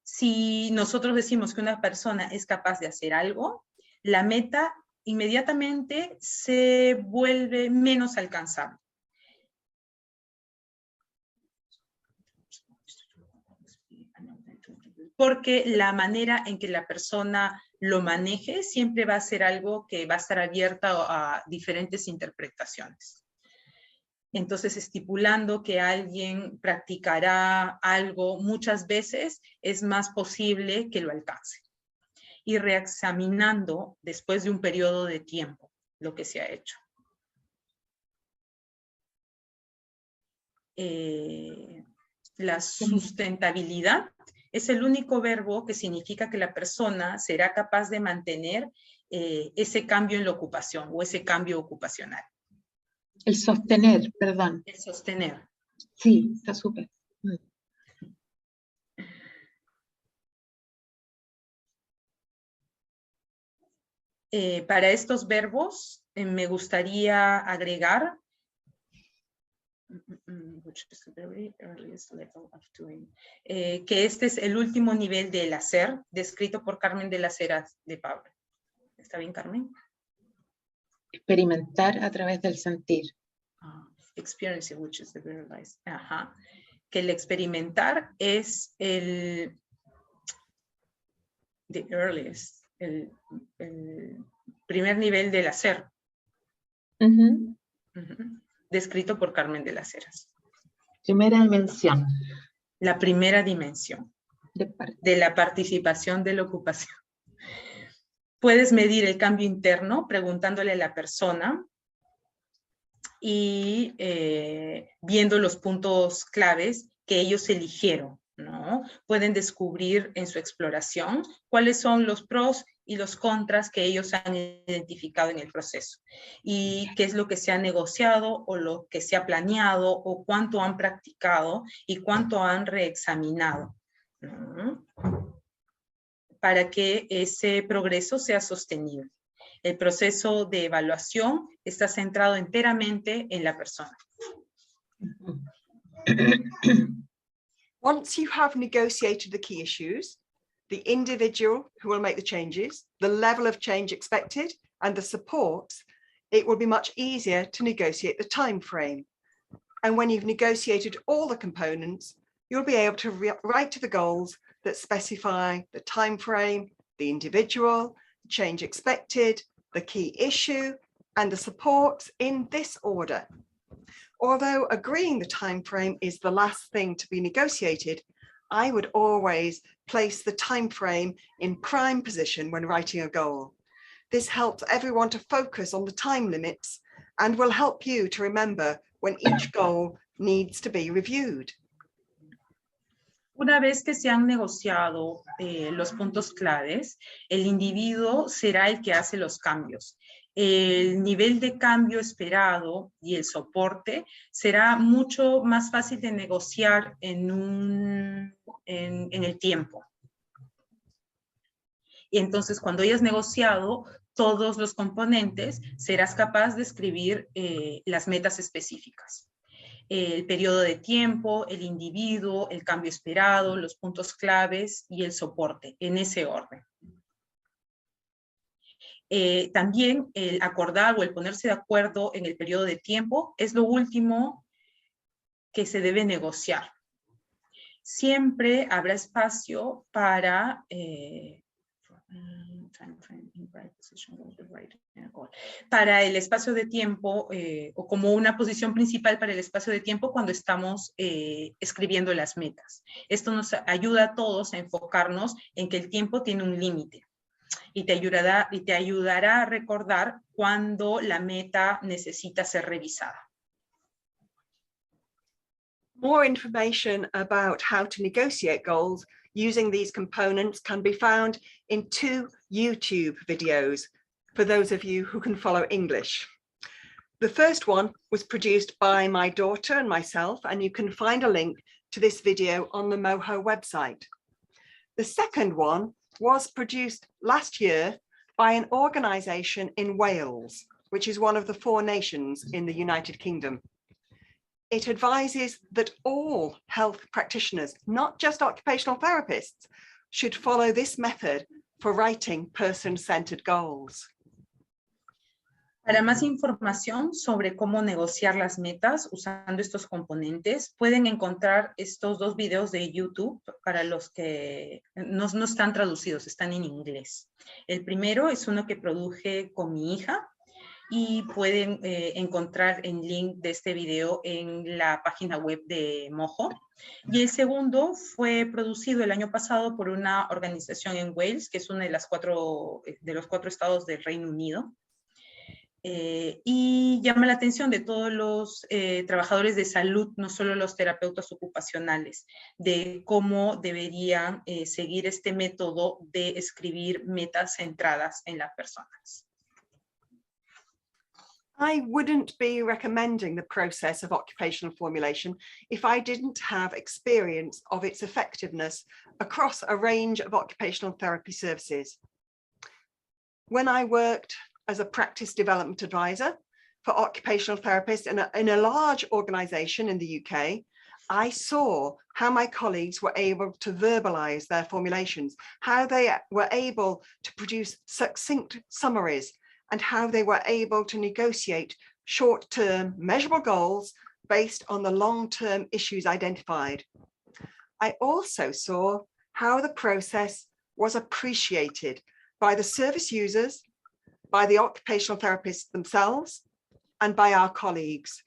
Si nosotros decimos que una persona es capaz de hacer algo, la meta inmediatamente se vuelve menos alcanzable. Porque la manera en que la persona lo maneje siempre va a ser algo que va a estar abierta a diferentes interpretaciones. Entonces, estipulando que alguien practicará algo muchas veces, es más posible que lo alcance. Y reexaminando después de un periodo de tiempo lo que se ha hecho. La sustentabilidad es el único verbo que significa que la persona será capaz de mantener ese cambio en la ocupación o ese cambio ocupacional. El sostener, perdón. El sostener. Sí, está súper. Para estos verbos me gustaría agregar que este es el último nivel del hacer, descrito por Carmen de las Heras de Pablo. ¿Está bien, Carmen? Experimentar a través del sentir. Experience, which is the realize. Ajá. Que el experimentar es the earliest, el primer nivel del hacer. Descrito por Carmen de las Heras. Primera dimensión. La primera dimensión de la participación de la ocupación. Puedes medir el cambio interno preguntándole a la persona y viendo los puntos claves que ellos eligieron, ¿no? Pueden descubrir en su exploración cuáles son los pros y los contras que ellos han identificado en el proceso, y qué es lo que se ha negociado o lo que se ha planeado o cuánto han practicado y cuánto han reexaminado, ¿no? Para que ese progreso sea sostenible. El proceso de evaluación está centrado enteramente en la persona. Once you have negotiated the key issues, the individual who will make the changes, the level of change expected, and the supports, it will be much easier to negotiate the time frame. And when you've negotiated all the components, you'll be able to write to the goals that specify the time frame, the individual, change expected, the key issue, and the supports in this order. Although agreeing the time frame is the last thing to be negotiated, I would always place the time frame in prime position when writing a goal. This helps everyone to focus on the time limits and will help you to remember when each goal needs to be reviewed. Una vez que se han negociado los puntos claves, el individuo será el que hace los cambios. El nivel de cambio esperado y el soporte será mucho más fácil de negociar en el tiempo. Y entonces, cuando hayas negociado todos los componentes, serás capaz de escribir las metas específicas. El periodo de tiempo, el individuo, el cambio esperado, los puntos claves y el soporte, en ese orden. También el acordar o el ponerse de acuerdo en el periodo de tiempo es lo último que se debe negociar. Siempre habrá espacio para el espacio de tiempo o como una posición principal para el espacio de tiempo cuando estamos escribiendo las metas. Esto nos ayuda a todos a enfocarnos en que el tiempo tiene un límite y te ayudará a recordar cuando la meta necesita ser revisada. More information about how to negotiate goals using these components can be found in 2 YouTube videos for those of you who can follow English. The first one was produced by my daughter and myself, and you can find a link to this video on the MOHO website. The second one was produced last year by an organisation in Wales, which is one of the 4 nations in the United Kingdom. It advises that all health practitioners, not just occupational therapists, should follow this method for writing person-centered goals. Para más información sobre cómo negociar las metas usando estos componentes, pueden encontrar estos 2 videos de YouTube para los que no están traducidos, están en inglés. El primero es uno que produje con mi hija, y pueden encontrar el link de este video en la página web de MOHO. Y el segundo fue producido el año pasado por una organización en Wales, que es uno de los 4 estados del Reino Unido. Y llama la atención de todos los trabajadores de salud, no solo los terapeutas ocupacionales, de cómo deberían seguir este método de escribir metas centradas en las personas. I wouldn't be recommending the process of occupational formulation if I didn't have experience of its effectiveness across a range of occupational therapy services. When I worked as a practice development advisor for occupational therapists in a large organisation in the UK, I saw how my colleagues were able to verbalise their formulations, how they were able to produce succinct summaries, and how they were able to negotiate short-term measurable goals based on the long-term issues identified. I also saw how the process was appreciated by the service users, by the occupational therapists themselves, and by our colleagues.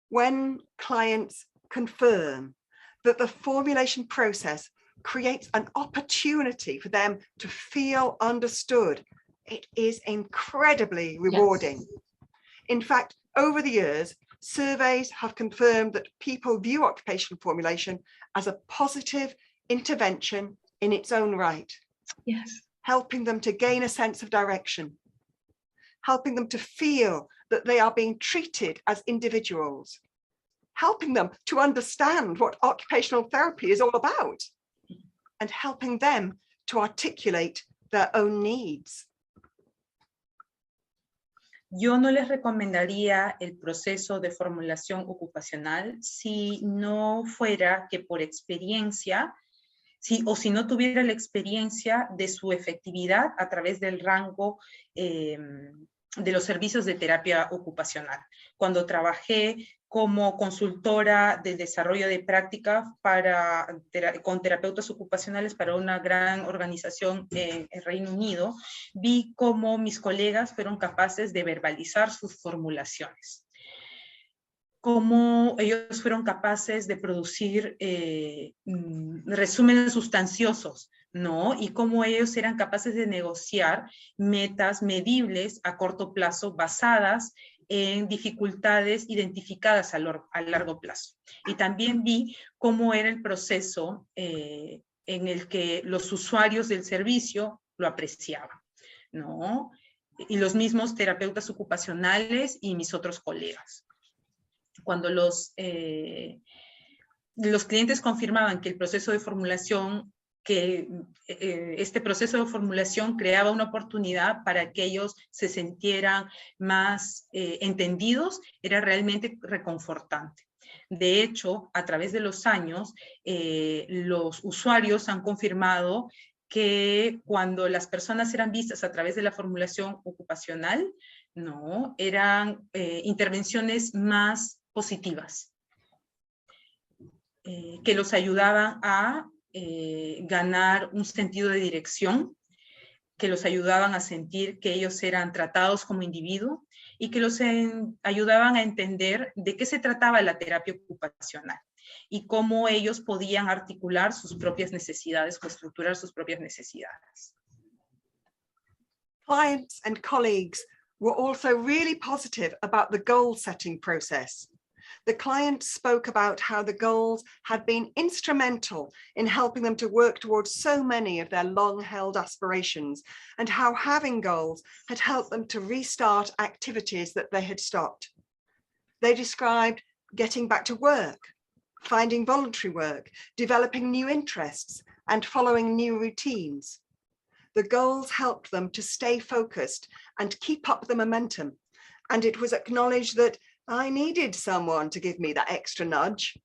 When clients confirm that the formulation process creates an opportunity for them to feel understood, it is incredibly rewarding. Yes. In fact, over the years, surveys have confirmed that people view occupational formulation as a positive intervention in its own right. Yes. helping them to gain a sense of direction, helping them to feel that they are being treated as individuals, helping them to understand what occupational therapy is all about, and helping them to articulate their own needs. Yo no les recomendaría el proceso de formulación ocupacional si no fuera que por experiencia, si no tuviera la experiencia de su efectividad a través del rango de los servicios de terapia ocupacional. Cuando trabajé como consultora de desarrollo de prácticas con terapeutas ocupacionales para una gran organización en Reino Unido, vi cómo mis colegas fueron capaces de verbalizar sus formulaciones, cómo ellos fueron capaces de producir resúmenes sustanciosos, ¿no? Y cómo ellos eran capaces de negociar metas medibles a corto plazo basadas en dificultades identificadas a largo plazo. Y también vi cómo era el proceso en el que los usuarios del servicio lo apreciaban, ¿no? Y los mismos terapeutas ocupacionales y mis otros colegas. Cuando los clientes confirmaban que el proceso de formulación, este proceso de formulación creaba una oportunidad para que ellos se sintieran más entendidos, era realmente reconfortante. De hecho, a través de los años, los usuarios han confirmado que cuando las personas eran vistas a través de la formulación ocupacional, ¿no? Eran intervenciones más positivas, que los ayudaban a ganar un sentido de dirección, que los ayudaban a sentir que ellos eran tratados como individuo y que los ayudaban a entender de qué se trataba la terapia ocupacional y cómo ellos podían articular sus propias necesidades o estructurar sus propias necesidades. Clients and colleagues were also really positive about the goal setting process. The clients spoke about how the goals had been instrumental in helping them to work towards so many of their long-held aspirations, and how having goals had helped them to restart activities that they had stopped. They described getting back to work, finding voluntary work, developing new interests, and following new routines. The goals helped them to stay focused and keep up the momentum, and it was acknowledged that I needed someone to give me that extra nudge,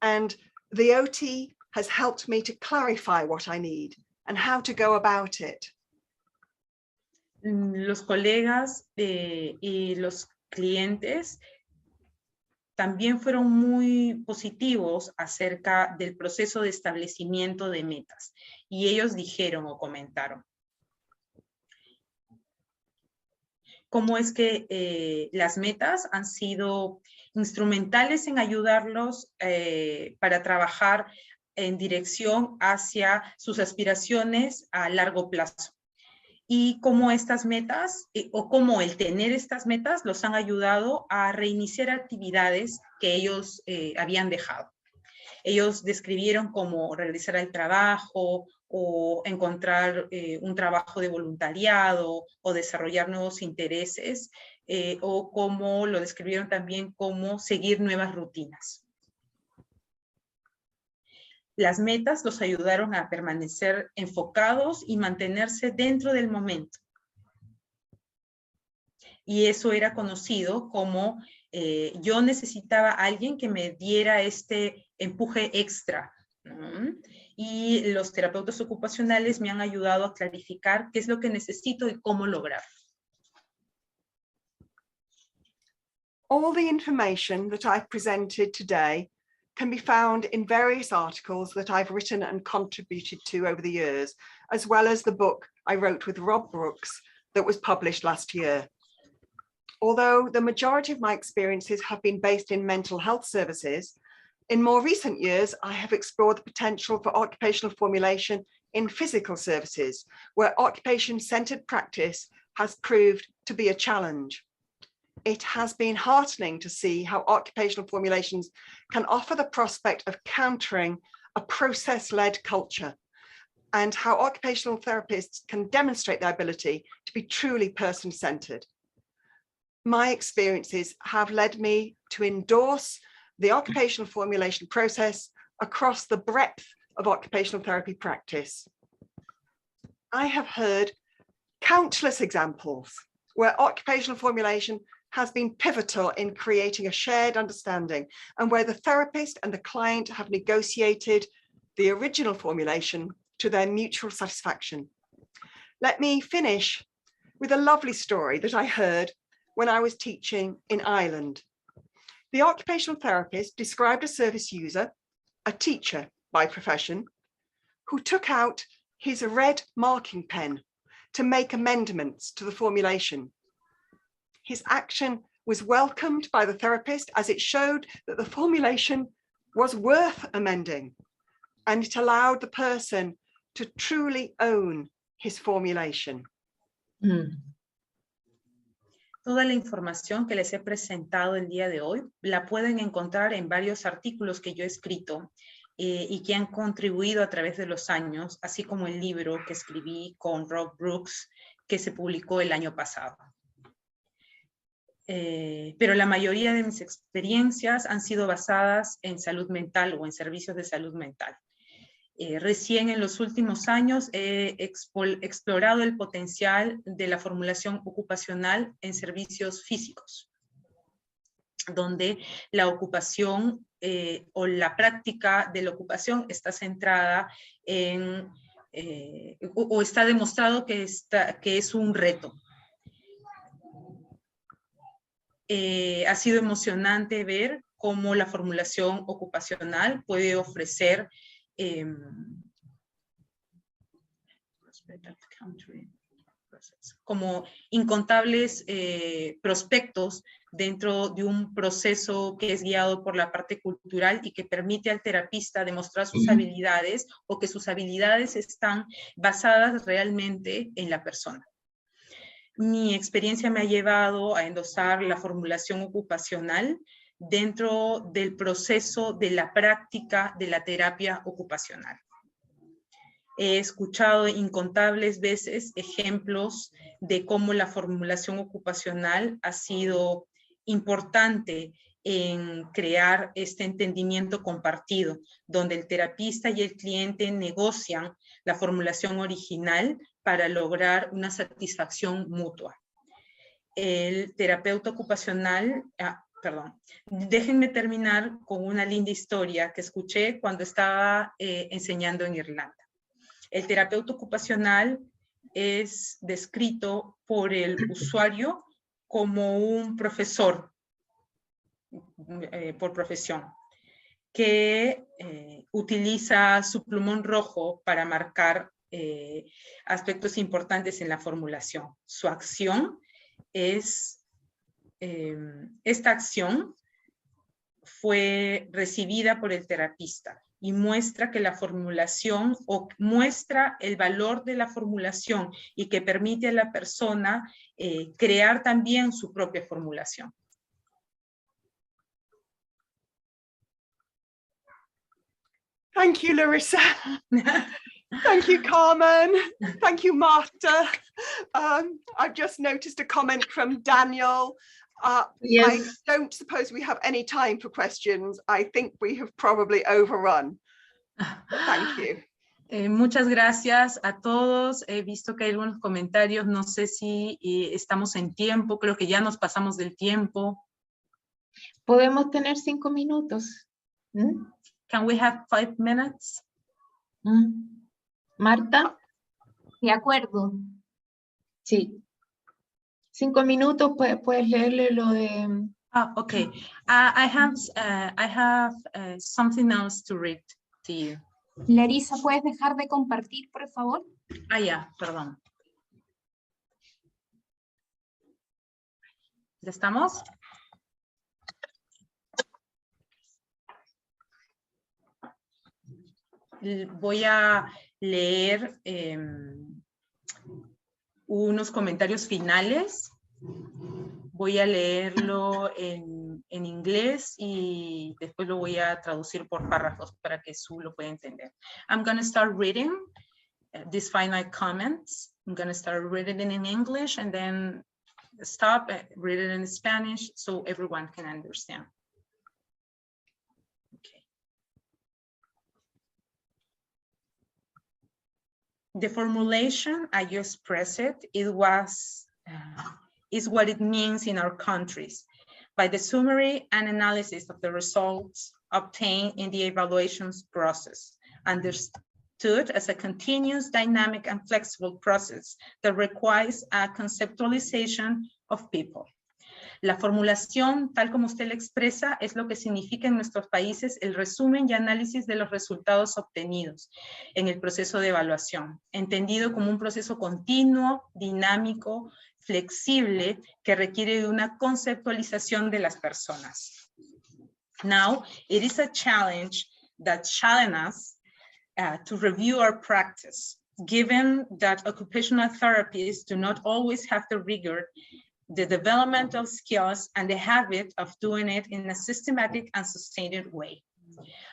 and the OT has helped me to clarify what I need and how to go about it. Los colegas y los clientes también fueron muy positivos acerca del proceso de establecimiento de metas, y ellos dijeron o comentaron cómo es que las metas han sido instrumentales en ayudarlos para trabajar en dirección hacia sus aspiraciones a largo plazo. Y cómo estas metas, o cómo el tener estas metas, los han ayudado a reiniciar actividades que ellos habían dejado. Ellos describieron cómo regresar al trabajo, o encontrar un trabajo de voluntariado, o desarrollar nuevos intereses, o como lo describieron también como seguir nuevas rutinas. Las metas los ayudaron a permanecer enfocados y mantenerse dentro del momento. Y eso era conocido como yo necesitaba a alguien que me diera este empuje extra, ¿no? Y los terapeutas ocupacionales me han ayudado a clarificar qué es lo que necesito y cómo lograrlo. All the information that I've presented today can be found in various articles that I've written and contributed to over the years, as well as the book I wrote with Rob Brooks that was published last year. Although the majority of my experiences have been based in mental health services, in more recent years, I have explored the potential for occupational formulation in physical services, where occupation-centered practice has proved to be a challenge. It has been heartening to see how occupational formulations can offer the prospect of countering a process-led culture, and how occupational therapists can demonstrate their ability to be truly person-centered. My experiences have led me to endorse the occupational formulation process across the breadth of occupational therapy practice. I have heard countless examples where occupational formulation has been pivotal in creating a shared understanding and where the therapist and the client have negotiated the original formulation to their mutual satisfaction. Let me finish with a lovely story that I heard when I was teaching in Ireland. The occupational therapist described a service user, a teacher by profession, who took out his red marking pen to make amendments to the formulation. His action was welcomed by the therapist as it showed that the formulation was worth amending, and it allowed the person to truly own his formulation. Toda la información que les he presentado el día de hoy la pueden encontrar en varios artículos que yo he escrito y que han contribuido a través de los años, así como el libro que escribí con Rob Brooks, que se publicó el año pasado. Pero la mayoría de mis experiencias han sido basadas en salud mental o en servicios de salud mental. Recién en los últimos años he explorado el potencial de la formulación ocupacional en servicios físicos, donde la ocupación o la práctica de la ocupación está centrada en, o está demostrado que es un reto. Ha sido emocionante ver cómo la formulación ocupacional puede ofrecer como incontables prospectos dentro de un proceso que es guiado por la parte cultural y que permite al terapista demostrar sus habilidades o que sus habilidades están basadas realmente en la persona. Mi experiencia me ha llevado a endosar la formulación ocupacional dentro del proceso de la práctica de la terapia ocupacional. He escuchado incontables veces ejemplos de cómo la formulación ocupacional ha sido importante en crear este entendimiento compartido, donde el terapista y el cliente negocian la formulación original para lograr una satisfacción mutua. El terapeuta ocupacional, déjenme terminar con una linda historia que escuché cuando estaba enseñando en Irlanda. El terapeuta ocupacional es descrito por el usuario como un profesor por profesión, que utiliza su plumón rojo para marcar aspectos importantes en la formulación. Su acción es, esta acción fue recibida por el terapista y muestra que la formulación o muestra el valor de la formulación y que permite a la persona crear también su propia formulación. Thank you, Larissa. Thank you, Carmen. Thank you, Marta. I've just noticed a comment from Daniel. Yes. I don't suppose we have any time for questions. I think we have probably overrun. Thank you. Muchas gracias a todos. He visto que hay algunos comentarios. No sé si estamos en tiempo. Creo que ya nos pasamos del tiempo. Podemos tener 5 minutos. Can we have 5 minutes? Marta. De acuerdo. Sí. 5 minutos, puedes leerle lo de... Okay. I have something else to read to you. Larissa, ¿puedes dejar de compartir, por favor? Ya, perdón. ¿Ya estamos? Voy a leer unos comentarios finales. Voy a leerlo en inglés y después lo voy a traducir por párrafos para que Sue lo pueda entender. I'm going to start reading these final comments. I'm going to start reading it in English and then stop, read it in Spanish so everyone can understand. Okay. The formulation I just expressed it was is what it means in our countries by the summary and analysis of the results obtained in the evaluations process, understood as a continuous, dynamic, and flexible process that requires a conceptualization of people. La formulación, tal como usted la expresa, es lo que significa en nuestros países el resumen y análisis de los resultados obtenidos en el proceso de evaluación, entendido como un proceso continuo, dinámico, flexible, que requiere de una conceptualización de las personas. Now, it is a challenge that challenges us to review our practice, given that occupational therapists do not always have the rigor, the developmental skills, and the habit of doing it in a systematic and sustained way.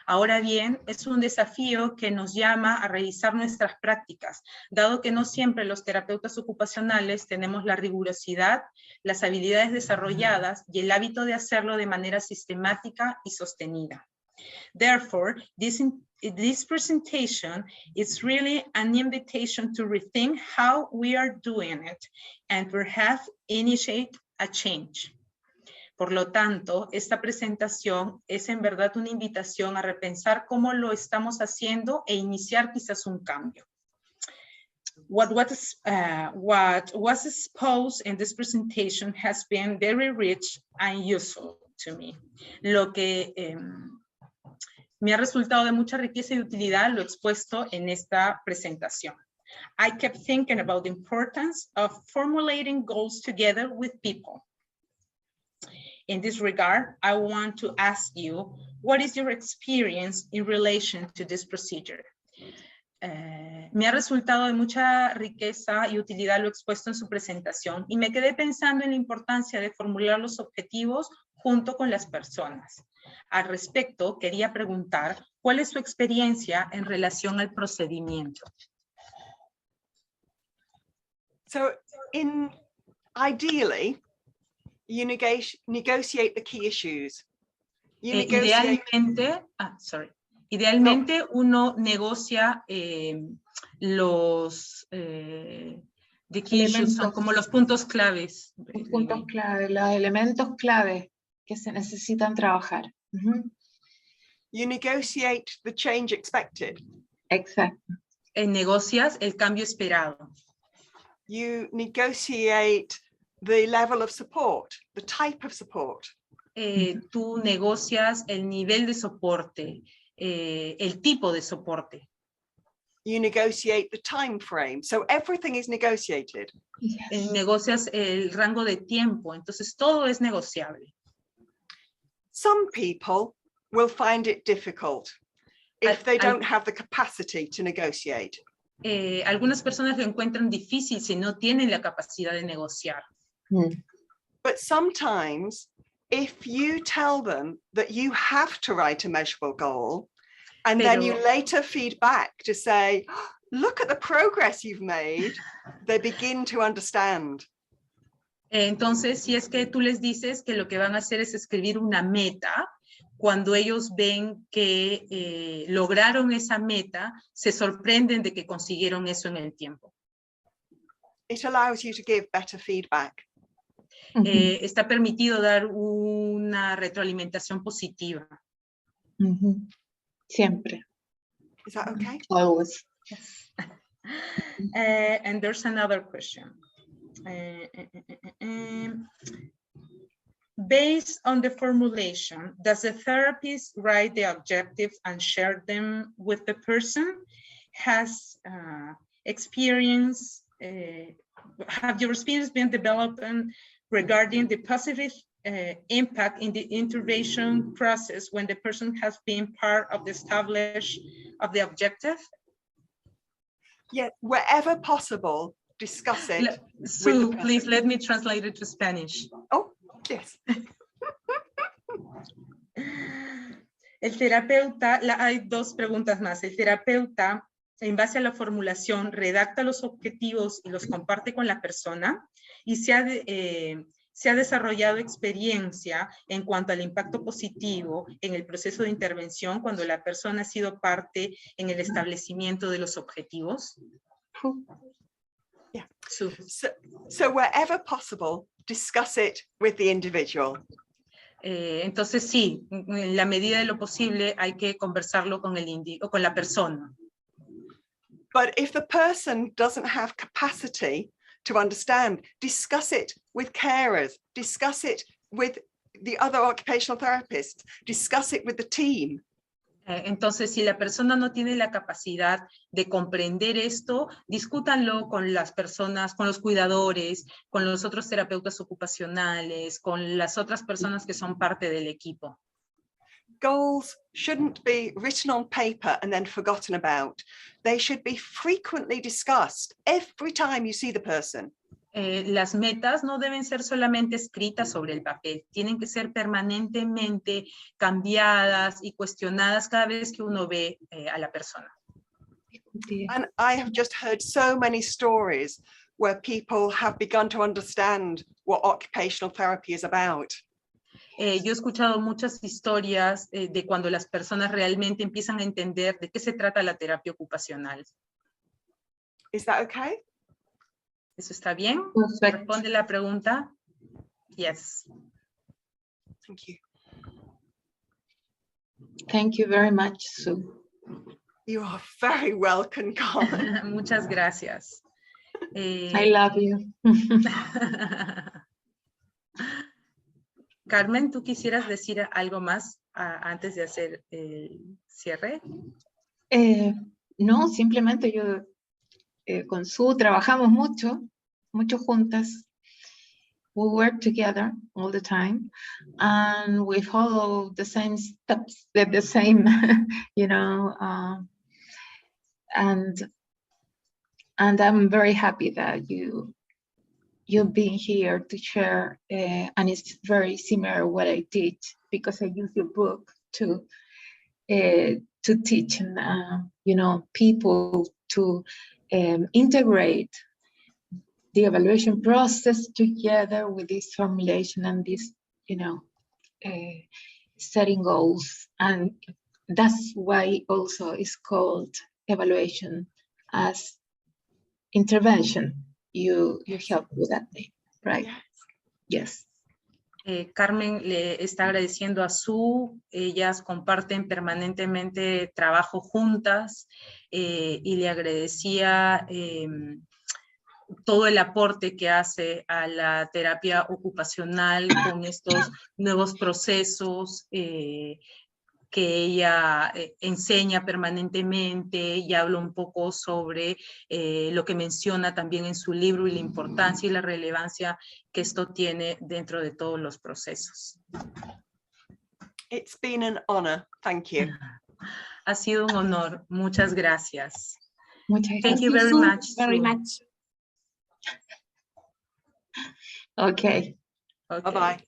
Ahora bien, es un desafío que nos llama a revisar nuestras prácticas, dado que no siempre los terapeutas ocupacionales tenemos la rigurosidad, las habilidades desarrolladas y el hábito de hacerlo de manera sistemática y sostenida. Therefore, this presentation is really an invitation to rethink how we are doing it and perhaps initiate a change. Por lo tanto, esta presentación es en verdad una invitación a repensar cómo lo estamos haciendo e iniciar quizás un cambio. What was exposed in this presentation has been very rich and useful to me. Lo que me ha resultado de mucha riqueza y utilidad lo expuesto en esta presentación. I kept thinking about the importance of formulating goals together with people. In this regard, I want to ask you, what is your experience in relation to this procedure? Me ha resultado de mucha riqueza y utilidad lo expuesto en su presentación y me quedé pensando en la importancia de formular los objetivos junto con las personas. Al respecto, quería preguntar, ¿cuál es su experiencia en relación al procedimiento? So, ideally, you negotiate the key issues. Idealmente, uno negocia los the key issues, son como los puntos claves. Los puntos clave, los elementos clave que se necesitan trabajar. You negotiate the change expected. Exacto. Negocias el cambio esperado. You negotiate the level of support, the type of support. Tú negocias el nivel de soporte, el tipo de soporte. You negotiate the time frame. So everything is negotiated. Yes. Negocias el rango de tiempo, entonces todo es negociable. Some people will find it difficult if they don't have the capacity to negotiate. Algunas personas lo encuentran difícil si no tienen la capacidad de negociar. But sometimes, if you tell them that you have to write a measurable goal, and then you later feed back to say, oh, look at the progress you've made, they begin to understand. Entonces, si es que tú les dices que lo que van a hacer es escribir una meta, cuando ellos ven que lograron esa meta, se sorprenden de que consiguieron eso en el tiempo. It allows you to give better feedback. Está permitido dar una retroalimentación positiva. Siempre. Is that okay? Always. Yes. And there's another question. Based on the formulation, does the therapist write the objectives and share them with the person? Has experience, have your experience been developed regarding the positive impact in the intervention process when the person has been part of the establish of the objective? Yeah, wherever possible, discuss it. So please let me translate it to Spanish. Oh, yes. El terapeuta, hay dos preguntas más. El terapeuta En base a la formulación, redacta los objetivos y los comparte con la persona y se ha desarrollado experiencia en cuanto al impacto positivo en el proceso de intervención cuando la persona ha sido parte en el establecimiento de los objetivos. Yeah. So, So wherever possible, discuss it with the individual. entonces sí, en la medida de lo posible hay que conversarlo con con la persona. But if the person doesn't have capacity to understand, discuss it with carers, discuss it with the other occupational therapists, discuss it with the team. Entonces, si la persona no tiene la capacidad de comprender esto, discútanlo con las personas, con los cuidadores, con los otros terapeutas ocupacionales, con las otras personas que son parte del equipo. Goals shouldn't be written on paper and then forgotten about. They should be frequently discussed every time you see the person. Las metas no deben ser solamente escritas sobre el papel, tienen que ser permanentemente cambiadas y cuestionadas cada vez que uno ve a la persona. And I have just heard so many stories where people have begun to understand what occupational therapy is about. Yo he escuchado muchas historias de cuando las personas realmente empiezan a entender de qué se trata la terapia ocupacional. Is that okay? ¿Eso está bien? Perfect. ¿Responde la pregunta? Yes. Thank you. Thank you very much, Sue. You are very welcome, Carmen. Muchas gracias. I love you. Carmen, ¿tú quisieras decir algo más antes de hacer el cierre? No, simplemente yo con Sue trabajamos mucho juntas. We work together all the time, and we follow the same steps, the same, you know, and I'm very happy that you've been here to share, and it's very similar what I did, because I use your book to teach, you know, people to integrate the evaluation process together with this formulation and this, you know, setting goals. And that's why also it's called evaluation as intervention. You help with that, right? Yes. Carmen le está agradeciendo a Sue, ellas comparten permanentemente trabajo juntas y le agradecía todo el aporte que hace a la terapia ocupacional con estos nuevos procesos que ella enseña permanentemente y habla un poco sobre lo que menciona también en su libro y la importancia y la relevancia que esto tiene dentro de todos los procesos. It's been an honor. Thank you. Ha sido un honor. Muchas gracias. Muchas Thank gracias. you very much. Very Sue. much. Okay. Okay. Bye-bye.